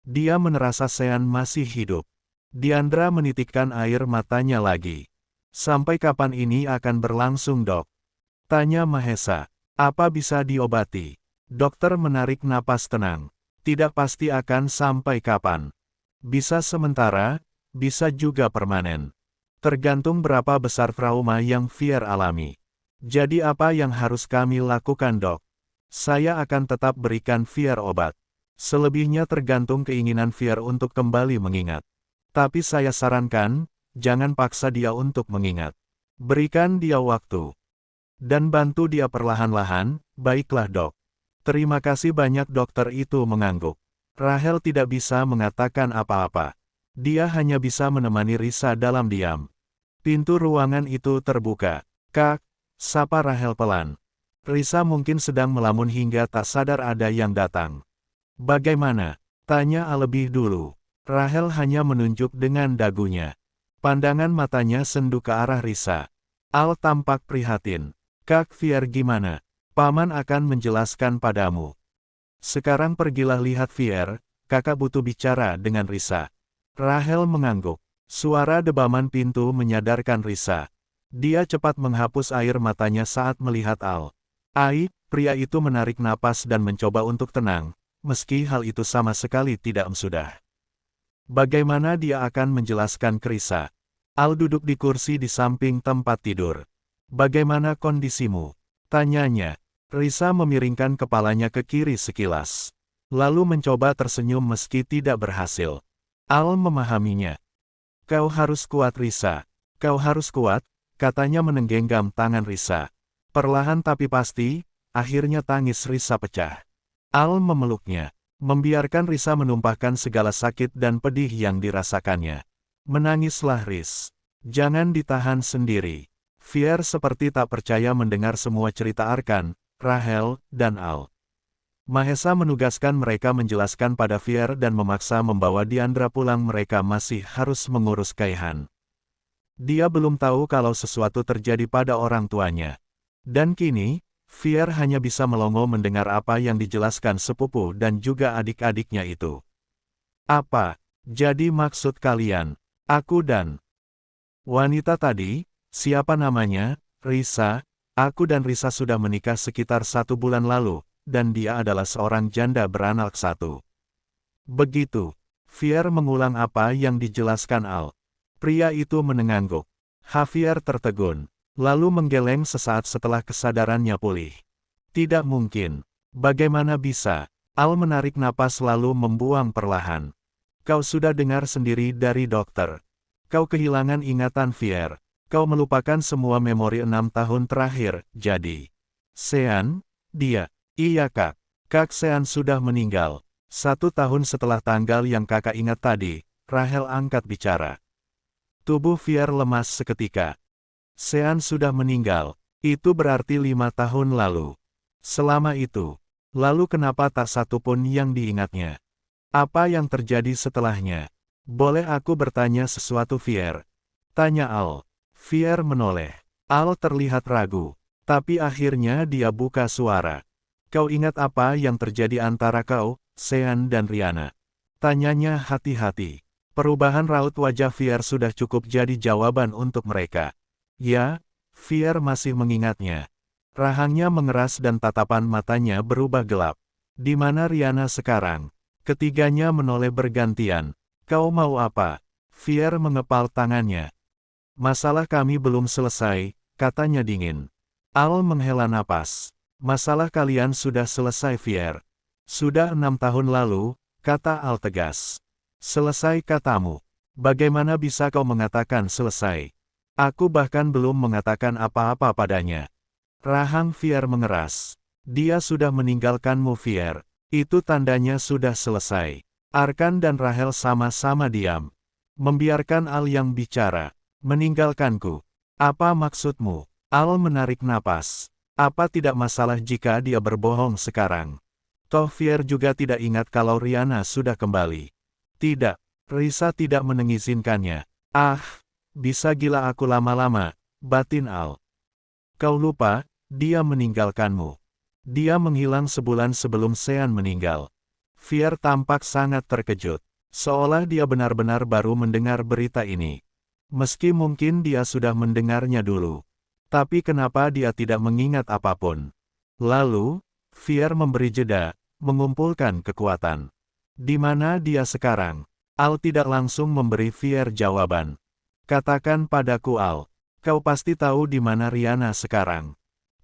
Dia merasa Sean masih hidup. Diandra menitikkan air matanya lagi. Sampai kapan ini akan berlangsung dok? Tanya Mahesa. Apa bisa diobati? Dokter menarik napas tenang. Tidak pasti akan sampai kapan. Bisa sementara, bisa juga permanen. Tergantung berapa besar trauma yang Fier alami. Jadi apa yang harus kami lakukan dok? Saya akan tetap berikan Fier obat. Selebihnya tergantung keinginan Fier untuk kembali mengingat. Tapi saya sarankan, jangan paksa dia untuk mengingat. Berikan dia waktu. Dan bantu dia perlahan-lahan, baiklah dok. Terima kasih banyak dokter itu mengangguk. Rahel tidak bisa mengatakan apa-apa. Dia hanya bisa menemani Risa dalam diam. Pintu ruangan itu terbuka. Kak, sapa Rahel pelan. Risa mungkin sedang melamun hingga tak sadar ada yang datang. Bagaimana? Tanya Al lebih dulu. Rahel hanya menunjuk dengan dagunya. Pandangan matanya sendu ke arah Risa. Al tampak prihatin. Kak Fier gimana? Paman akan menjelaskan padamu. Sekarang pergilah lihat Fier, kakak butuh bicara dengan Risa. Rahel mengangguk. Suara debaman pintu menyadarkan Risa. Dia cepat menghapus air matanya saat melihat Al. Pria itu menarik napas dan mencoba untuk tenang, meski hal itu sama sekali tidak sudah. Bagaimana dia akan menjelaskan ke Risa? Al duduk di kursi di samping tempat tidur. Bagaimana kondisimu? Tanyanya. Risa memiringkan kepalanya ke kiri sekilas. Lalu mencoba tersenyum meski tidak berhasil. Al memahaminya. Kau harus kuat Risa. Kau harus kuat, katanya menenggenggam tangan Risa. Perlahan tapi pasti, akhirnya tangis Risa pecah. Al memeluknya. Membiarkan Risa menumpahkan segala sakit dan pedih yang dirasakannya. Menangislah Ris. Jangan ditahan sendiri. Fier seperti tak percaya mendengar semua cerita Arkan, Rahel, dan Al. Mahesa menugaskan mereka menjelaskan pada Fier dan memaksa membawa Diandra pulang. Mereka masih harus mengurus Kaihan. Dia belum tahu kalau sesuatu terjadi pada orang tuanya. Dan kini, Fier hanya bisa melongo mendengar apa yang dijelaskan sepupu dan juga adik-adiknya itu. Apa? Jadi maksud kalian, aku dan wanita tadi, siapa namanya? Risa. Aku dan Risa sudah menikah sekitar 1 bulan lalu, dan dia adalah seorang janda beranak 1. Begitu. Fier mengulang apa yang dijelaskan Al. Pria itu mengangguk. Javier tertegun, lalu menggeleng sesaat setelah kesadarannya pulih. Tidak mungkin. Bagaimana bisa? Al menarik napas lalu membuang perlahan. Kau sudah dengar sendiri dari dokter. Kau kehilangan ingatan Fier. Kau melupakan semua memori 6 tahun terakhir, jadi. Sean? Dia. Iya kak. Kak Sean sudah meninggal. 1 tahun setelah tanggal yang kakak ingat tadi, Rahel angkat bicara. Tubuh Fier lemas seketika. Sean sudah meninggal. Itu berarti 5 tahun lalu. Selama itu. Lalu kenapa tak satu pun yang diingatnya? Apa yang terjadi setelahnya? Boleh aku bertanya sesuatu Fier? Tanya Al. Fier menoleh. Al terlihat ragu. Tapi akhirnya dia buka suara. Kau ingat apa yang terjadi antara kau, Sean dan Riana? Tanyanya hati-hati. Perubahan raut wajah Fier sudah cukup jadi jawaban untuk mereka. Ya, Fier masih mengingatnya. Rahangnya mengeras dan tatapan matanya berubah gelap. Di mana Riana sekarang? Ketiganya menoleh bergantian. Kau mau apa? Fier mengepal tangannya. Masalah kami belum selesai, katanya dingin. Al menghela napas. Masalah kalian sudah selesai Fier. Sudah 6 tahun lalu, kata Al tegas. Selesai katamu. Bagaimana bisa kau mengatakan selesai? Aku bahkan belum mengatakan apa-apa padanya. Rahang Fier mengeras. Dia sudah meninggalkanmu Fier. Itu tandanya sudah selesai. Arkan dan Rahel sama-sama diam. Membiarkan Al yang bicara. Meninggalkanku. Apa maksudmu? Al menarik napas. Apa tidak masalah jika dia berbohong sekarang? Toh Fier juga tidak ingat kalau Riana sudah kembali. Tidak. Risa tidak mengizinkannya. Ah, bisa gila aku lama-lama, batin Al. Kau lupa, dia meninggalkanmu. Dia menghilang sebulan sebelum Sean meninggal. Fier tampak sangat terkejut. Seolah dia benar-benar baru mendengar berita ini. Meski mungkin dia sudah mendengarnya dulu. Tapi kenapa dia tidak mengingat apapun? Lalu, Fier memberi jeda, mengumpulkan kekuatan. Di mana dia sekarang? Al tidak langsung memberi Fier jawaban. Katakan padaku Al, kau pasti tahu di mana Riana sekarang.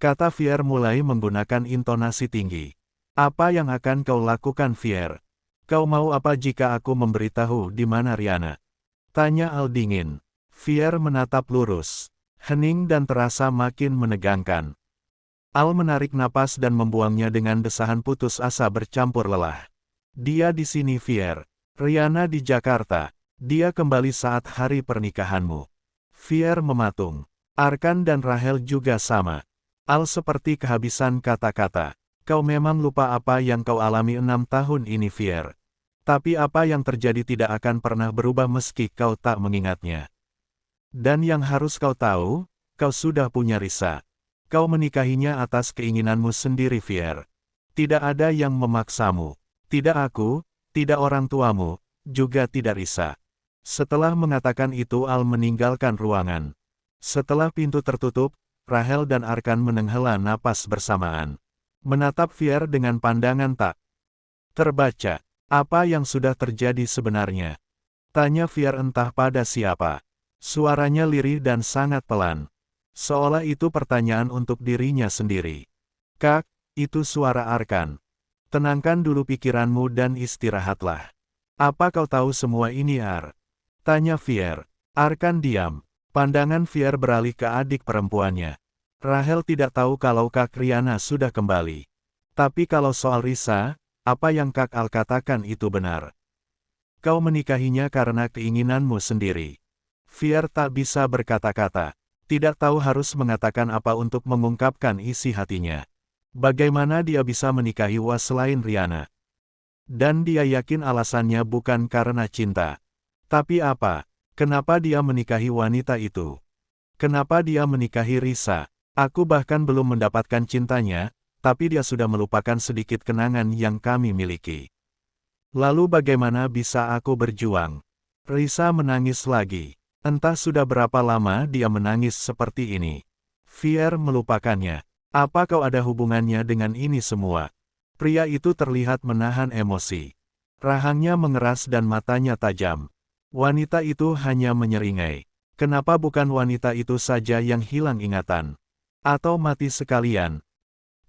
Kata Fier mulai menggunakan intonasi tinggi. Apa yang akan kau lakukan, Fier? Kau mau apa jika aku memberitahu di mana Rihanna? Tanya Al dingin. Fier menatap lurus. Hening dan terasa makin menegangkan. Al menarik napas dan membuangnya dengan desahan putus asa bercampur lelah. Dia di sini, Fier. Rihanna di Jakarta. Dia kembali saat hari pernikahanmu. Fier mematung. Arkan dan Rahel juga sama. Al seperti kehabisan kata-kata. Kau memang lupa apa yang kau alami 6 tahun ini, Fier. Tapi apa yang terjadi tidak akan pernah berubah meski kau tak mengingatnya. Dan yang harus kau tahu, kau sudah punya Risa. Kau menikahinya atas keinginanmu sendiri, Fier. Tidak ada yang memaksamu. Tidak aku, tidak orang tuamu, juga tidak Risa. Setelah mengatakan itu Al meninggalkan ruangan. Setelah pintu tertutup, Rahel dan Arkan menghela napas bersamaan. Menatap Fier dengan pandangan tak terbaca. Apa yang sudah terjadi sebenarnya? Tanya Fier entah pada siapa. Suaranya lirih dan sangat pelan. Seolah itu pertanyaan untuk dirinya sendiri. Kak, itu suara Arkan. Tenangkan dulu pikiranmu dan istirahatlah. Apa kau tahu semua ini, Ar? Tanya Fier. Arkan diam. Pandangan Fier beralih ke adik perempuannya. Rahel tidak tahu kalau Kak Rihanna sudah kembali. Tapi kalau soal Risa, apa yang Kak Al katakan itu benar. Kau menikahinya karena keinginanmu sendiri. Fier tak bisa berkata-kata. Tidak tahu harus mengatakan apa untuk mengungkapkan isi hatinya. Bagaimana dia bisa menikahi Was selain Rihanna? Dan dia yakin alasannya bukan karena cinta. Tapi apa? Kenapa dia menikahi wanita itu? Kenapa dia menikahi Risa? Aku bahkan belum mendapatkan cintanya, tapi dia sudah melupakan sedikit kenangan yang kami miliki. Lalu bagaimana bisa aku berjuang? Risa menangis lagi. Entah sudah berapa lama dia menangis seperti ini. Fier melupakannya. Apa kau ada hubungannya dengan ini semua? Pria itu terlihat menahan emosi. Rahangnya mengeras dan matanya tajam. Wanita itu hanya menyeringai. Kenapa bukan wanita itu saja yang hilang ingatan? Atau mati sekalian?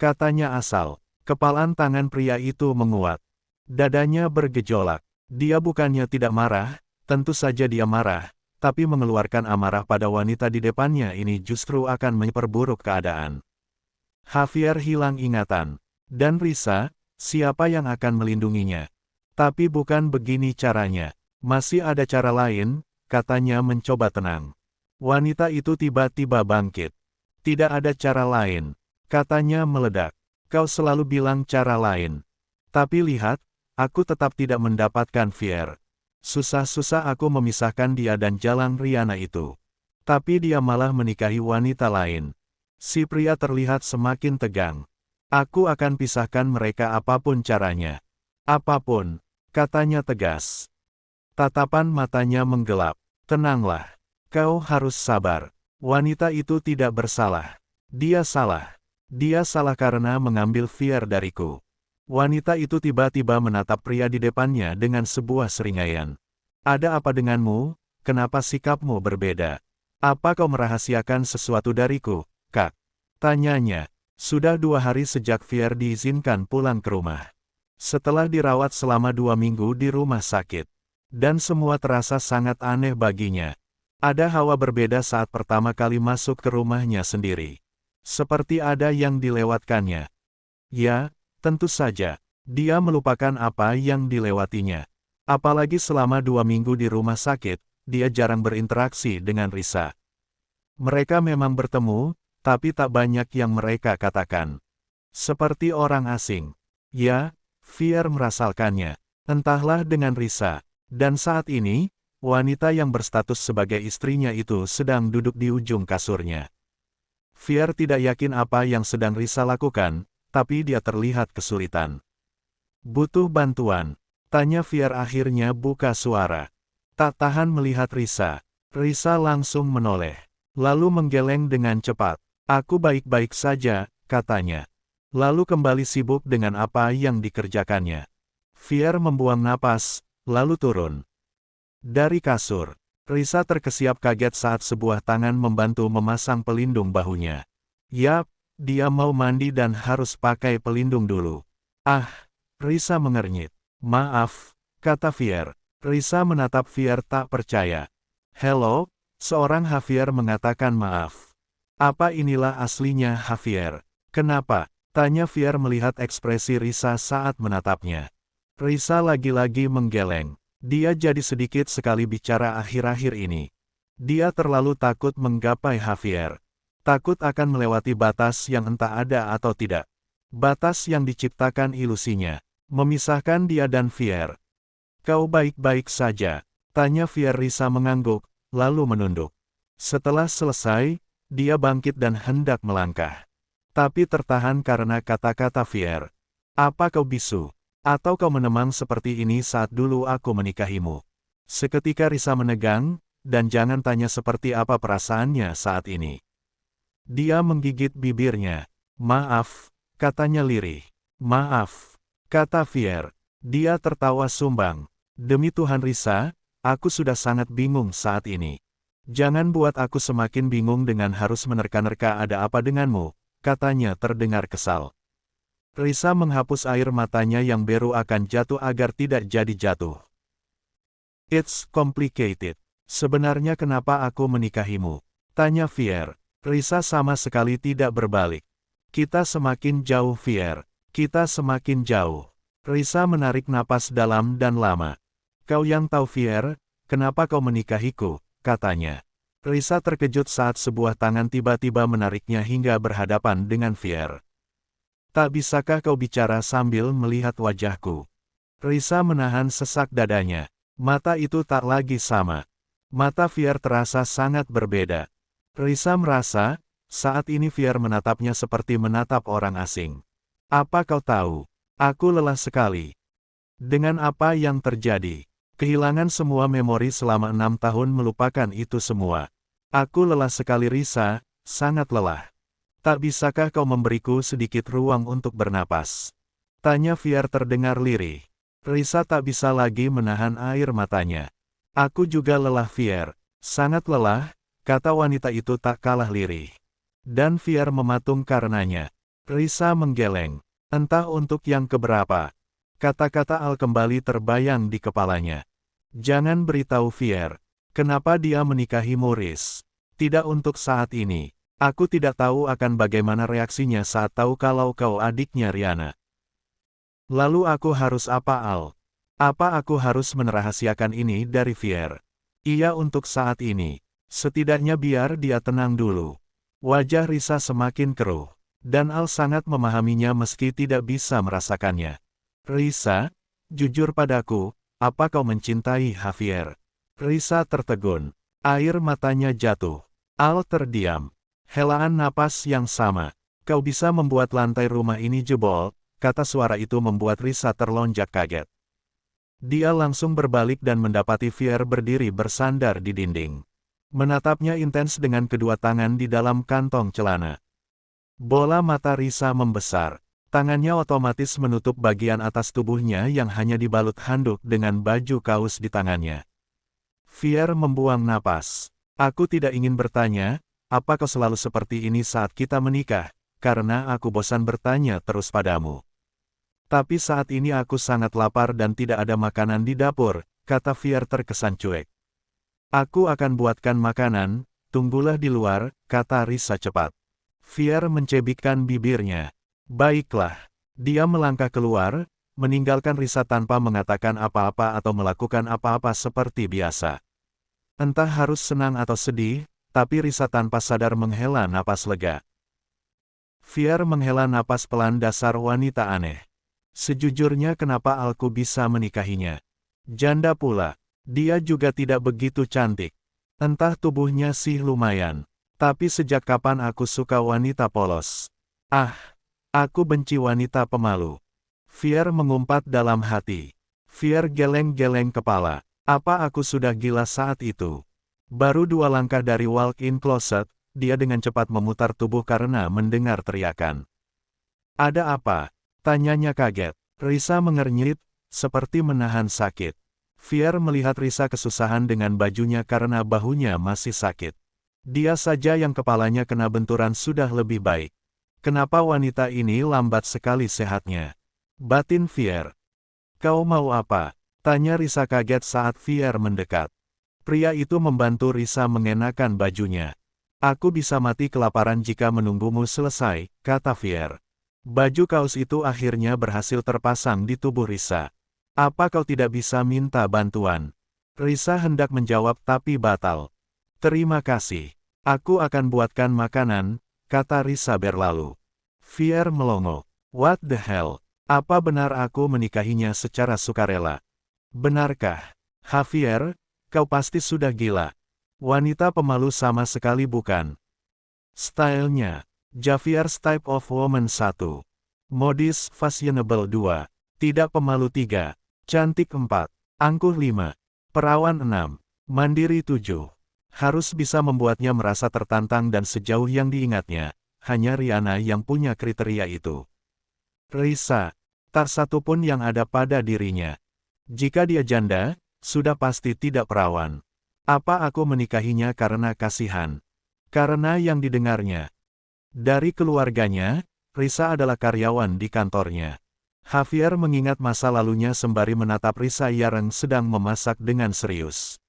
Katanya asal. Kepalan tangan pria itu menguat. Dadanya bergejolak. Dia bukannya tidak marah, tentu saja dia marah, tapi mengeluarkan amarah pada wanita di depannya ini justru akan memperburuk keadaan. Javier hilang ingatan. Dan Risa, siapa yang akan melindunginya? Tapi bukan begini caranya. Masih ada cara lain, katanya mencoba tenang. Wanita itu tiba-tiba bangkit. Tidak ada cara lain, katanya meledak. Kau selalu bilang cara lain. Tapi lihat, aku tetap tidak mendapatkan Fier. Susah-susah aku memisahkan dia dan jalan Rihanna itu. Tapi dia malah menikahi wanita lain. Si pria terlihat semakin tegang. Aku akan pisahkan mereka apapun caranya. Apapun, katanya tegas. Tatapan matanya menggelap. Tenanglah. Kau harus sabar. Wanita itu tidak bersalah. Dia salah. Dia salah karena mengambil Fier dariku. Wanita itu tiba-tiba menatap pria di depannya dengan sebuah seringaian. Ada apa denganmu? Kenapa sikapmu berbeda? Apa kau merahasiakan sesuatu dariku, Kak? Tanyanya. Sudah 2 hari sejak Fier diizinkan pulang ke rumah. Setelah dirawat selama 2 minggu di rumah sakit. Dan semua terasa sangat aneh baginya. Ada hawa berbeda saat pertama kali masuk ke rumahnya sendiri. Seperti ada yang dilewatkannya. Ya, tentu saja. Dia melupakan apa yang dilewatinya. Apalagi selama 2 minggu di rumah sakit, dia jarang berinteraksi dengan Risa. Mereka memang bertemu, tapi tak banyak yang mereka katakan. Seperti orang asing. Ya, Fier merasakannya. Entahlah dengan Risa. Dan saat ini, wanita yang berstatus sebagai istrinya itu sedang duduk di ujung kasurnya. Fier tidak yakin apa yang sedang Risa lakukan, tapi dia terlihat kesulitan. Butuh bantuan? Tanya Fier akhirnya buka suara. Tak tahan melihat Risa. Risa langsung menoleh. Lalu menggeleng dengan cepat. Aku baik-baik saja, katanya. Lalu kembali sibuk dengan apa yang dikerjakannya. Fier membuang napas, lalu turun dari kasur. Risa terkesiap kaget saat sebuah tangan membantu memasang pelindung bahunya. Yap, dia mau mandi dan harus pakai pelindung dulu. Ah, Risa mengernyit. Maaf, kata Fier. Risa menatap Fier tak percaya. Hello, seorang Javier mengatakan maaf. Apa inilah aslinya Javier? Kenapa? Tanya Fier melihat ekspresi Risa saat menatapnya. Risa lagi-lagi menggeleng. Dia jadi sedikit sekali bicara akhir-akhir ini. Dia terlalu takut menggapai Javier. Takut akan melewati batas yang entah ada atau tidak. Batas yang diciptakan ilusinya. Memisahkan dia dan Fier. Kau baik-baik saja? Tanya Fier. Risa mengangguk, lalu menunduk. Setelah selesai, dia bangkit dan hendak melangkah. Tapi tertahan karena kata-kata Fier. Apa kau bisu? Atau kau menemang seperti ini saat dulu aku menikahimu? Seketika Risa menegang, dan jangan tanya seperti apa perasaannya saat ini. Dia menggigit bibirnya. Maaf, katanya lirih. Maaf, kata Fier. Dia tertawa sumbang. Demi Tuhan Risa, aku sudah sangat bingung saat ini. Jangan buat aku semakin bingung dengan harus menerka-nerka ada apa denganmu, katanya terdengar kesal. Risa menghapus air matanya yang biru akan jatuh agar tidak jadi jatuh. It's complicated. Sebenarnya kenapa aku menikahimu? Tanya Fier. Risa sama sekali tidak berbalik. Kita semakin jauh Fier. Kita semakin jauh. Risa menarik napas dalam dan lama. Kau yang tahu Fier, kenapa kau menikahiku? Katanya. Risa terkejut saat sebuah tangan tiba-tiba menariknya hingga berhadapan dengan Fier. Tak bisakah kau bicara sambil melihat wajahku? Risa menahan sesak dadanya. Mata itu tak lagi sama. Mata Fier terasa sangat berbeda. Risa merasa, saat ini Fier menatapnya seperti menatap orang asing. Apa kau tahu? Aku lelah sekali. Dengan apa yang terjadi? Kehilangan semua memori selama 6 tahun melupakan itu semua. Aku lelah sekali Risa, sangat lelah. Tak bisakah kau memberiku sedikit ruang untuk bernapas? Tanya Fier terdengar lirih. Risa tak bisa lagi menahan air matanya. Aku juga lelah Fier. Sangat lelah, kata wanita itu tak kalah lirih. Dan Fier mematung karenanya. Risa menggeleng. Entah untuk yang keberapa. Kata-kata Al kembali terbayang di kepalanya. Jangan beritahu Fier. Kenapa dia menikahi Maurice? Tidak untuk saat ini. Aku tidak tahu akan bagaimana reaksinya saat tahu kalau kau adiknya Riana. Lalu aku harus apa Al? Apa aku harus merahasiakan ini dari Fier? Iya untuk saat ini. Setidaknya biar dia tenang dulu. Wajah Risa semakin keruh. Dan Al sangat memahaminya meski tidak bisa merasakannya. Risa, jujur padaku, apa kau mencintai Javier? Risa tertegun. Air matanya jatuh. Al terdiam. Helaan napas yang sama. Kau bisa membuat lantai rumah ini jebol, kata suara itu membuat Risa terlonjak kaget. Dia langsung berbalik dan mendapati Fier berdiri bersandar di dinding. Menatapnya intens dengan kedua tangan di dalam kantong celana. Bola mata Risa membesar. Tangannya otomatis menutup bagian atas tubuhnya yang hanya dibalut handuk dengan baju kaos di tangannya. Fier membuang napas. Aku tidak ingin bertanya, apa kau selalu seperti ini saat kita menikah, karena aku bosan bertanya terus padamu. Tapi saat ini aku sangat lapar dan tidak ada makanan di dapur, kata Fier terkesan cuek. Aku akan buatkan makanan, tunggulah di luar, kata Risa cepat. Fier mencebikkan bibirnya. Baiklah. Dia melangkah keluar, meninggalkan Risa tanpa mengatakan apa-apa atau melakukan apa-apa seperti biasa. Entah harus senang atau sedih, tapi Risa tanpa sadar menghela napas lega. Fier menghela napas pelan dasar wanita aneh. Sejujurnya kenapa aku bisa menikahinya? Janda pula. Dia juga tidak begitu cantik. Entah tubuhnya sih lumayan. Tapi sejak kapan aku suka wanita polos? Ah, aku benci wanita pemalu. Fier mengumpat dalam hati. Fier geleng-geleng kepala. Apa aku sudah gila saat itu? Baru 2 langkah dari walk-in closet, dia dengan cepat memutar tubuh karena mendengar teriakan. Ada apa? Tanyanya kaget. Risa mengernyit, seperti menahan sakit. Fier melihat Risa kesusahan dengan bajunya karena bahunya masih sakit. Dia saja yang kepalanya kena benturan sudah lebih baik. Kenapa wanita ini lambat sekali sehatnya? Batin Fier. Kau mau apa? Tanya Risa kaget saat Fier mendekat. Pria itu membantu Risa mengenakan bajunya. Aku bisa mati kelaparan jika menunggumu selesai, kata Fier. Baju kaos itu akhirnya berhasil terpasang di tubuh Risa. Apa kau tidak bisa minta bantuan? Risa hendak menjawab tapi batal. Terima kasih. Aku akan buatkan makanan, kata Risa berlalu. Fier melongo. What the hell? Apa benar aku menikahinya secara sukarela? Benarkah? Javier, kau pasti sudah gila. Wanita pemalu sama sekali bukan. Stylenya. Javier's Type of Woman 1. Modis Fashionable 2. Tidak pemalu 3. Cantik 4. Angkuh 5. Perawan 6. Mandiri 7. Harus bisa membuatnya merasa tertantang dan sejauh yang diingatnya, hanya Rihanna yang punya kriteria itu. Risa, tak satu pun yang ada pada dirinya. Jika dia janda, sudah pasti tidak perawan. Apa aku menikahinya karena kasihan? Karena yang didengarnya. Dari keluarganya, Risa adalah karyawan di kantornya. Javier mengingat masa lalunya sembari menatap Risa yang sedang memasak dengan serius.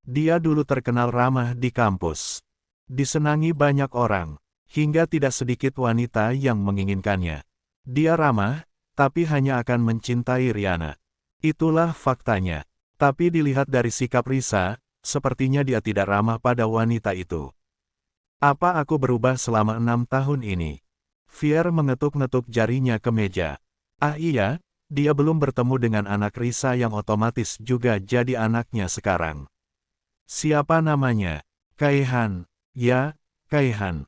Dia dulu terkenal ramah di kampus. Disenangi banyak orang, hingga tidak sedikit wanita yang menginginkannya. Dia ramah, tapi hanya akan mencintai Rihanna. Itulah faktanya. Tapi dilihat dari sikap Risa, sepertinya dia tidak ramah pada wanita itu. Apa aku berubah selama 6 tahun ini? Fier mengetuk-ngetuk jarinya ke meja. Ah iya, dia belum bertemu dengan anak Risa yang otomatis juga jadi anaknya sekarang. Siapa namanya? Kaihan. Ya, Kaihan.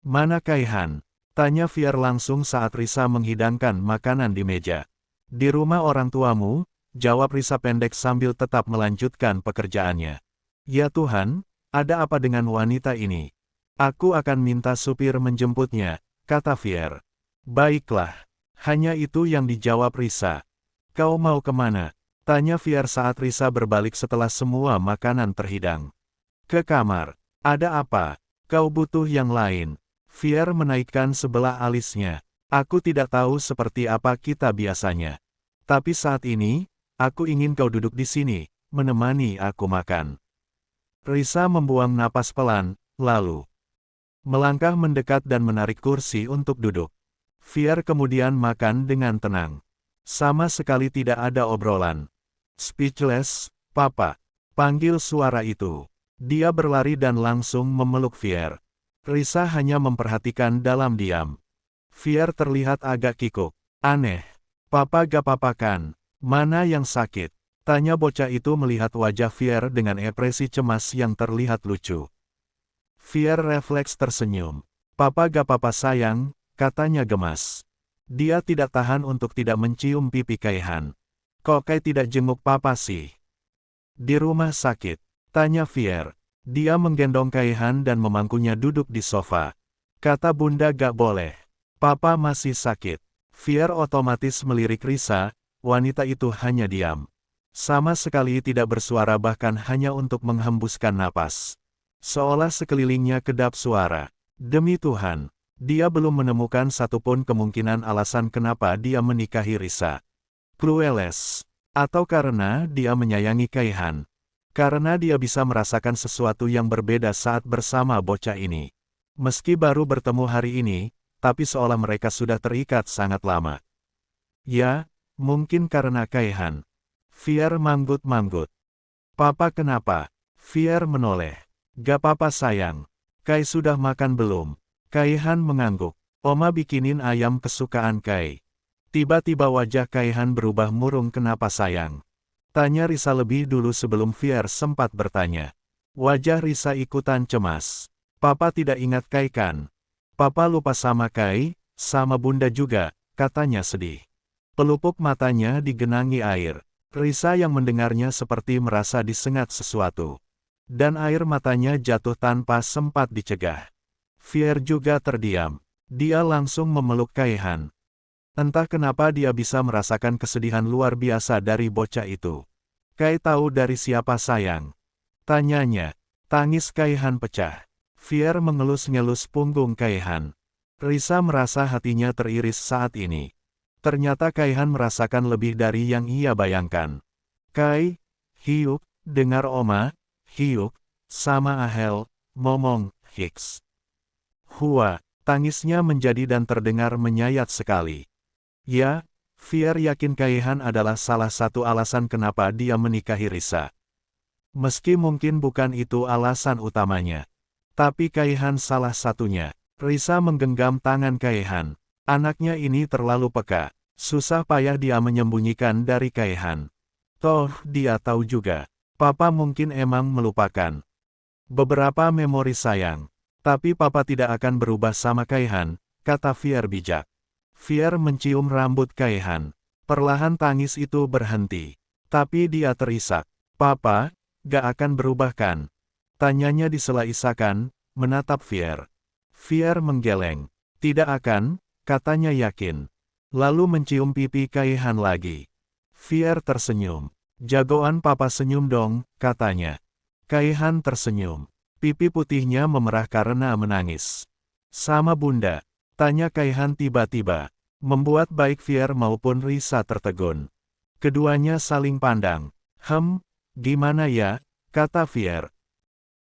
Mana Kaihan? Tanya Fier langsung saat Risa menghidangkan makanan di meja. Di rumah orang tuamu, jawab Risa pendek sambil tetap melanjutkan pekerjaannya. Ya Tuhan, ada apa dengan wanita ini? Aku akan minta supir menjemputnya, kata Fier. Baiklah, hanya itu yang dijawab Risa. Kau mau kemana? Tanya Fier saat Risa berbalik setelah semua makanan terhidang. Ke kamar. Ada apa? Kau butuh yang lain. Fier menaikkan sebelah alisnya. Aku tidak tahu seperti apa kita biasanya. Tapi saat ini, aku ingin kau duduk di sini, menemani aku makan. Risa membuang napas pelan, lalu melangkah mendekat dan menarik kursi untuk duduk. Fier kemudian makan dengan tenang. Sama sekali tidak ada obrolan. Speechless, Papa. Panggil suara itu. Dia berlari dan langsung memeluk Fier. Risa hanya memperhatikan dalam diam. Fier terlihat agak kikuk. Aneh. Papa gak apa-apa kan? Mana yang sakit? Tanya bocah itu melihat wajah Fier dengan ekspresi cemas yang terlihat lucu. Fier refleks tersenyum. Papa gak apa-apa sayang, katanya gemas. Dia tidak tahan untuk tidak mencium pipi Kaihan. Kok Kai tidak jenguk papa sih? Di rumah sakit, tanya Fier. Dia menggendong Kaihan dan memangkunya duduk di sofa. Kata bunda gak boleh. Papa masih sakit. Fier otomatis melirik Risa, wanita itu hanya diam. Sama sekali tidak bersuara bahkan hanya untuk menghembuskan napas. Seolah sekelilingnya kedap suara. Demi Tuhan. Dia belum menemukan satupun kemungkinan alasan kenapa dia menikahi Risa. Clueless. Atau karena dia menyayangi Kaihan. Karena dia bisa merasakan sesuatu yang berbeda saat bersama bocah ini. Meski baru bertemu hari ini, tapi seolah mereka sudah terikat sangat lama. Ya, mungkin karena Kaihan. Fier manggut-manggut. Papa kenapa? Fier menoleh. Gak apa-apa sayang. Kai sudah makan belum? Kaihan mengangguk. Oma bikinin ayam kesukaan Kai. Tiba-tiba wajah Kaihan berubah murung. Kenapa sayang? Tanya Risa lebih dulu sebelum Fier sempat bertanya. Wajah Risa ikutan cemas. Papa tidak ingat Kai kan? Papa lupa sama Kai, sama bunda juga, katanya sedih. Pelupuk matanya digenangi air. Risa yang mendengarnya seperti merasa disengat sesuatu. Dan air matanya jatuh tanpa sempat dicegah. Fier juga terdiam. Dia langsung memeluk Kaihan. Entah kenapa dia bisa merasakan kesedihan luar biasa dari bocah itu. Kai tahu dari siapa sayang? Tanyanya. Tangis Kaihan pecah. Fier mengelus-ngelus punggung Kaihan. Risa merasa hatinya teriris saat ini. Ternyata Kaihan merasakan lebih dari yang ia bayangkan. Kai, Hyuk, dengar Oma, Hyuk, sama Ahel, ngomong, Hicks. Hua, tangisnya menjadi dan terdengar menyayat sekali. Ya, Fier yakin Kaihan adalah salah satu alasan kenapa dia menikahi Risa. Meski mungkin bukan itu alasan utamanya. Tapi Kaihan salah satunya. Risa menggenggam tangan Kaihan. Anaknya ini terlalu peka. Susah payah dia menyembunyikan dari Kaihan. Toh, dia tahu juga. Papa mungkin emang melupakan beberapa memori sayang. Tapi Papa tidak akan berubah sama Kaihan, kata Fier bijak. Fier mencium rambut Kaihan. Perlahan tangis itu berhenti. Tapi dia terisak. Papa, gak akan berubah kan? Tanyanya disela isakan, menatap Fier. Fier menggeleng. Tidak akan, katanya yakin. Lalu mencium pipi Kaihan lagi. Fier tersenyum. Jagoan Papa senyum dong, katanya. Kaihan tersenyum. Pipi putihnya memerah karena menangis. Sama Bunda, tanya Kaihan tiba-tiba. Membuat baik Fier maupun Risa tertegun. Keduanya saling pandang. Gimana ya, kata Fier.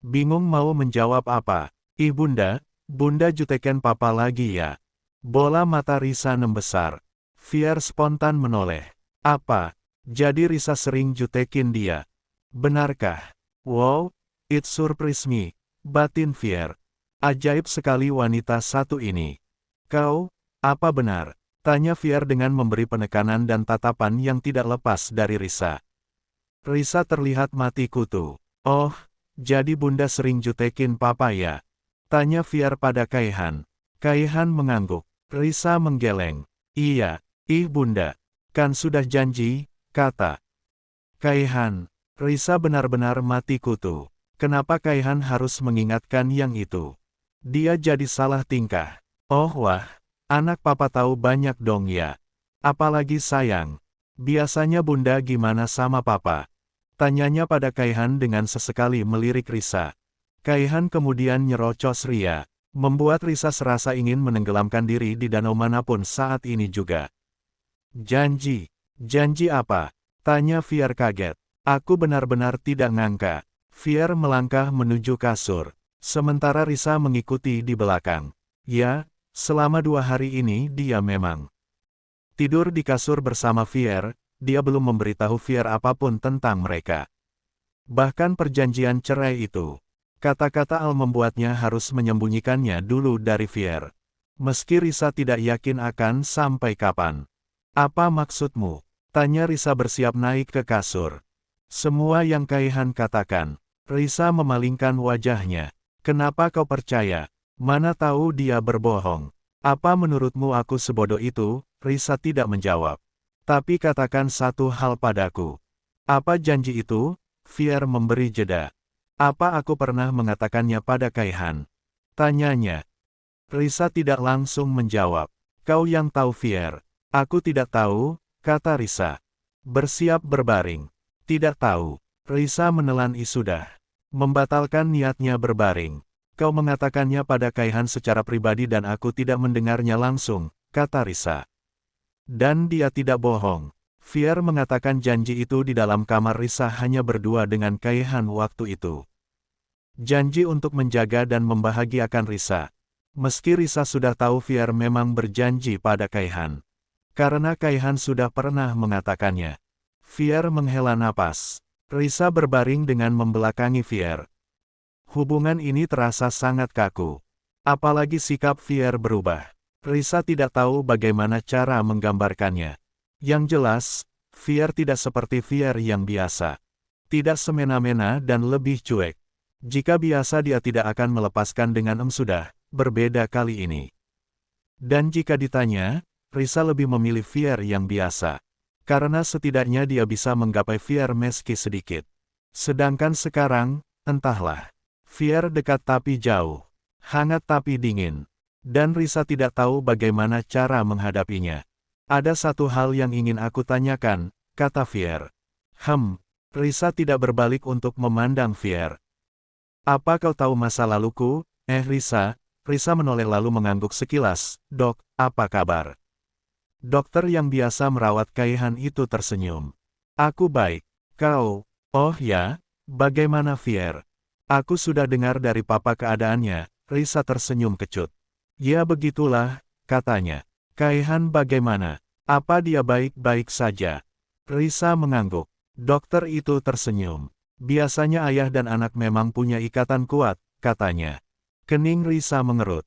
Bingung mau menjawab apa. Ih Bunda, Bunda jutekin Papa lagi ya. Bola mata Risa membesar. Fier spontan menoleh. Apa? Jadi Risa sering jutekin dia. Benarkah? Wow, it surprised me. Batin Fier. Ajaib sekali wanita satu ini. Kau, apa benar? Tanya Fier dengan memberi penekanan dan tatapan yang tidak lepas dari Risa. Risa terlihat mati kutu. Oh, jadi Bunda sering jutekin Papa ya? Tanya Fier pada Kaihan. Kaihan mengangguk. Risa menggeleng. Iya, ih Bunda. Kan sudah janji, kata Kaihan. Risa benar-benar mati kutu. Kenapa Kaihan harus mengingatkan yang itu? Dia jadi salah tingkah. Oh wah, anak Papa tahu banyak dong ya. Apalagi sayang. Biasanya Bunda gimana sama Papa? Tanyanya pada Kaihan dengan sesekali melirik Risa. Kaihan kemudian nyerocos Ria, membuat Risa serasa ingin menenggelamkan diri di danau manapun saat ini juga. Janji? Janji apa? Tanya Fier kaget. Aku benar-benar tidak ngangka. Fier melangkah menuju kasur, sementara Risa mengikuti di belakang. Ya, selama 2 hari ini dia memang tidur di kasur bersama Fier, dia belum memberitahu Fier apapun tentang mereka. Bahkan perjanjian cerai itu. Kata-kata Al membuatnya harus menyembunyikannya dulu dari Fier. Meski Risa tidak yakin akan sampai kapan. Apa maksudmu? Tanya Risa bersiap naik ke kasur. Semua yang Kaihan katakan. Risa memalingkan wajahnya. Kenapa kau percaya? Mana tahu dia berbohong. Apa menurutmu aku sebodoh itu? Risa tidak menjawab. Tapi katakan satu hal padaku. Apa janji itu? Fier memberi jeda. Apa aku pernah mengatakannya pada Kaihan? Tanyanya. Risa tidak langsung menjawab. Kau yang tahu Fier. Aku tidak tahu, kata Risa. Bersiap berbaring. Tidak tahu. Risa menelan sudah. Membatalkan niatnya berbaring. Kau mengatakannya pada Kaihan secara pribadi dan aku tidak mendengarnya langsung, kata Risa. Dan dia tidak bohong. Fier mengatakan janji itu di dalam kamar Risa hanya berdua dengan Kaihan waktu itu. Janji untuk menjaga dan membahagiakan Risa. Meski Risa sudah tahu Fier memang berjanji pada Kaihan. Karena Kaihan sudah pernah mengatakannya. Fier menghela napas. Risa berbaring dengan membelakangi Fier. Hubungan ini terasa sangat kaku. Apalagi sikap Fier berubah. Risa tidak tahu bagaimana cara menggambarkannya. Yang jelas, Fier tidak seperti Fier yang biasa. Tidak semena-mena dan lebih cuek. Jika biasa dia tidak akan melepaskan dengan sudah, berbeda kali ini. Dan jika ditanya, Risa lebih memilih Fier yang biasa. Karena setidaknya dia bisa menggapai Fier meski sedikit. Sedangkan sekarang, entahlah. Fier dekat tapi jauh. Hangat tapi dingin. Dan Risa tidak tahu bagaimana cara menghadapinya. Ada satu hal yang ingin aku tanyakan, kata Fier. Risa tidak berbalik untuk memandang Fier. Apa kau tahu masa laluku, Risa? Risa menoleh lalu mengangguk sekilas. Dok, apa kabar? Dokter yang biasa merawat Kaihan itu tersenyum. Aku baik. Kau? Oh ya? Bagaimana Fier? Aku sudah dengar dari papa keadaannya. Risa tersenyum kecut. Ya begitulah, katanya. Kaihan bagaimana? Apa dia baik-baik saja? Risa mengangguk. Dokter itu tersenyum. Biasanya ayah dan anak memang punya ikatan kuat, katanya. Kening Risa mengerut.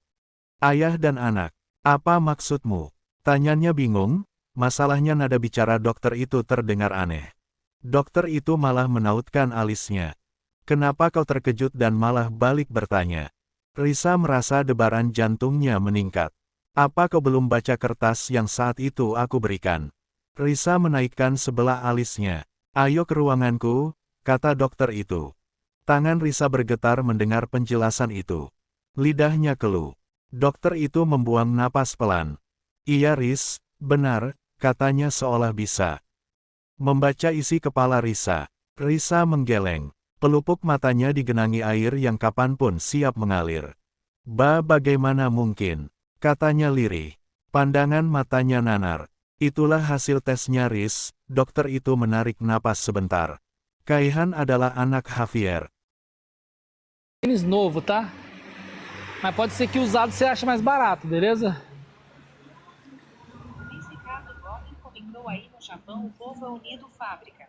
Ayah dan anak, apa maksudmu? Tanyanya bingung, masalahnya nada bicara dokter itu terdengar aneh. Dokter itu malah menautkan alisnya. Kenapa kau terkejut dan malah balik bertanya? Risa merasa debaran jantungnya meningkat. Apa kau belum baca kertas yang saat itu aku berikan? Risa menaikkan sebelah alisnya. Ayo ke ruanganku, kata dokter itu. Tangan Risa bergetar mendengar penjelasan itu. Lidahnya keluh. Dokter itu membuang napas pelan. Iya Riz, benar, katanya seolah bisa membaca isi kepala Risa. Risa menggeleng. Pelupuk matanya digenangi air yang kapanpun siap mengalir. Bagaimana mungkin? Katanya lirih. Pandangan matanya nanar. Itulah hasil tesnya Riz, dokter itu menarik napas sebentar. Kaihan adalah anak Javier. Tênis novo, tá? Mas pode ser que usado você ache mais barato, beleza? Luiz Ricardo Gobi encomendou aí no Japão o Povo é Unido Fábrica.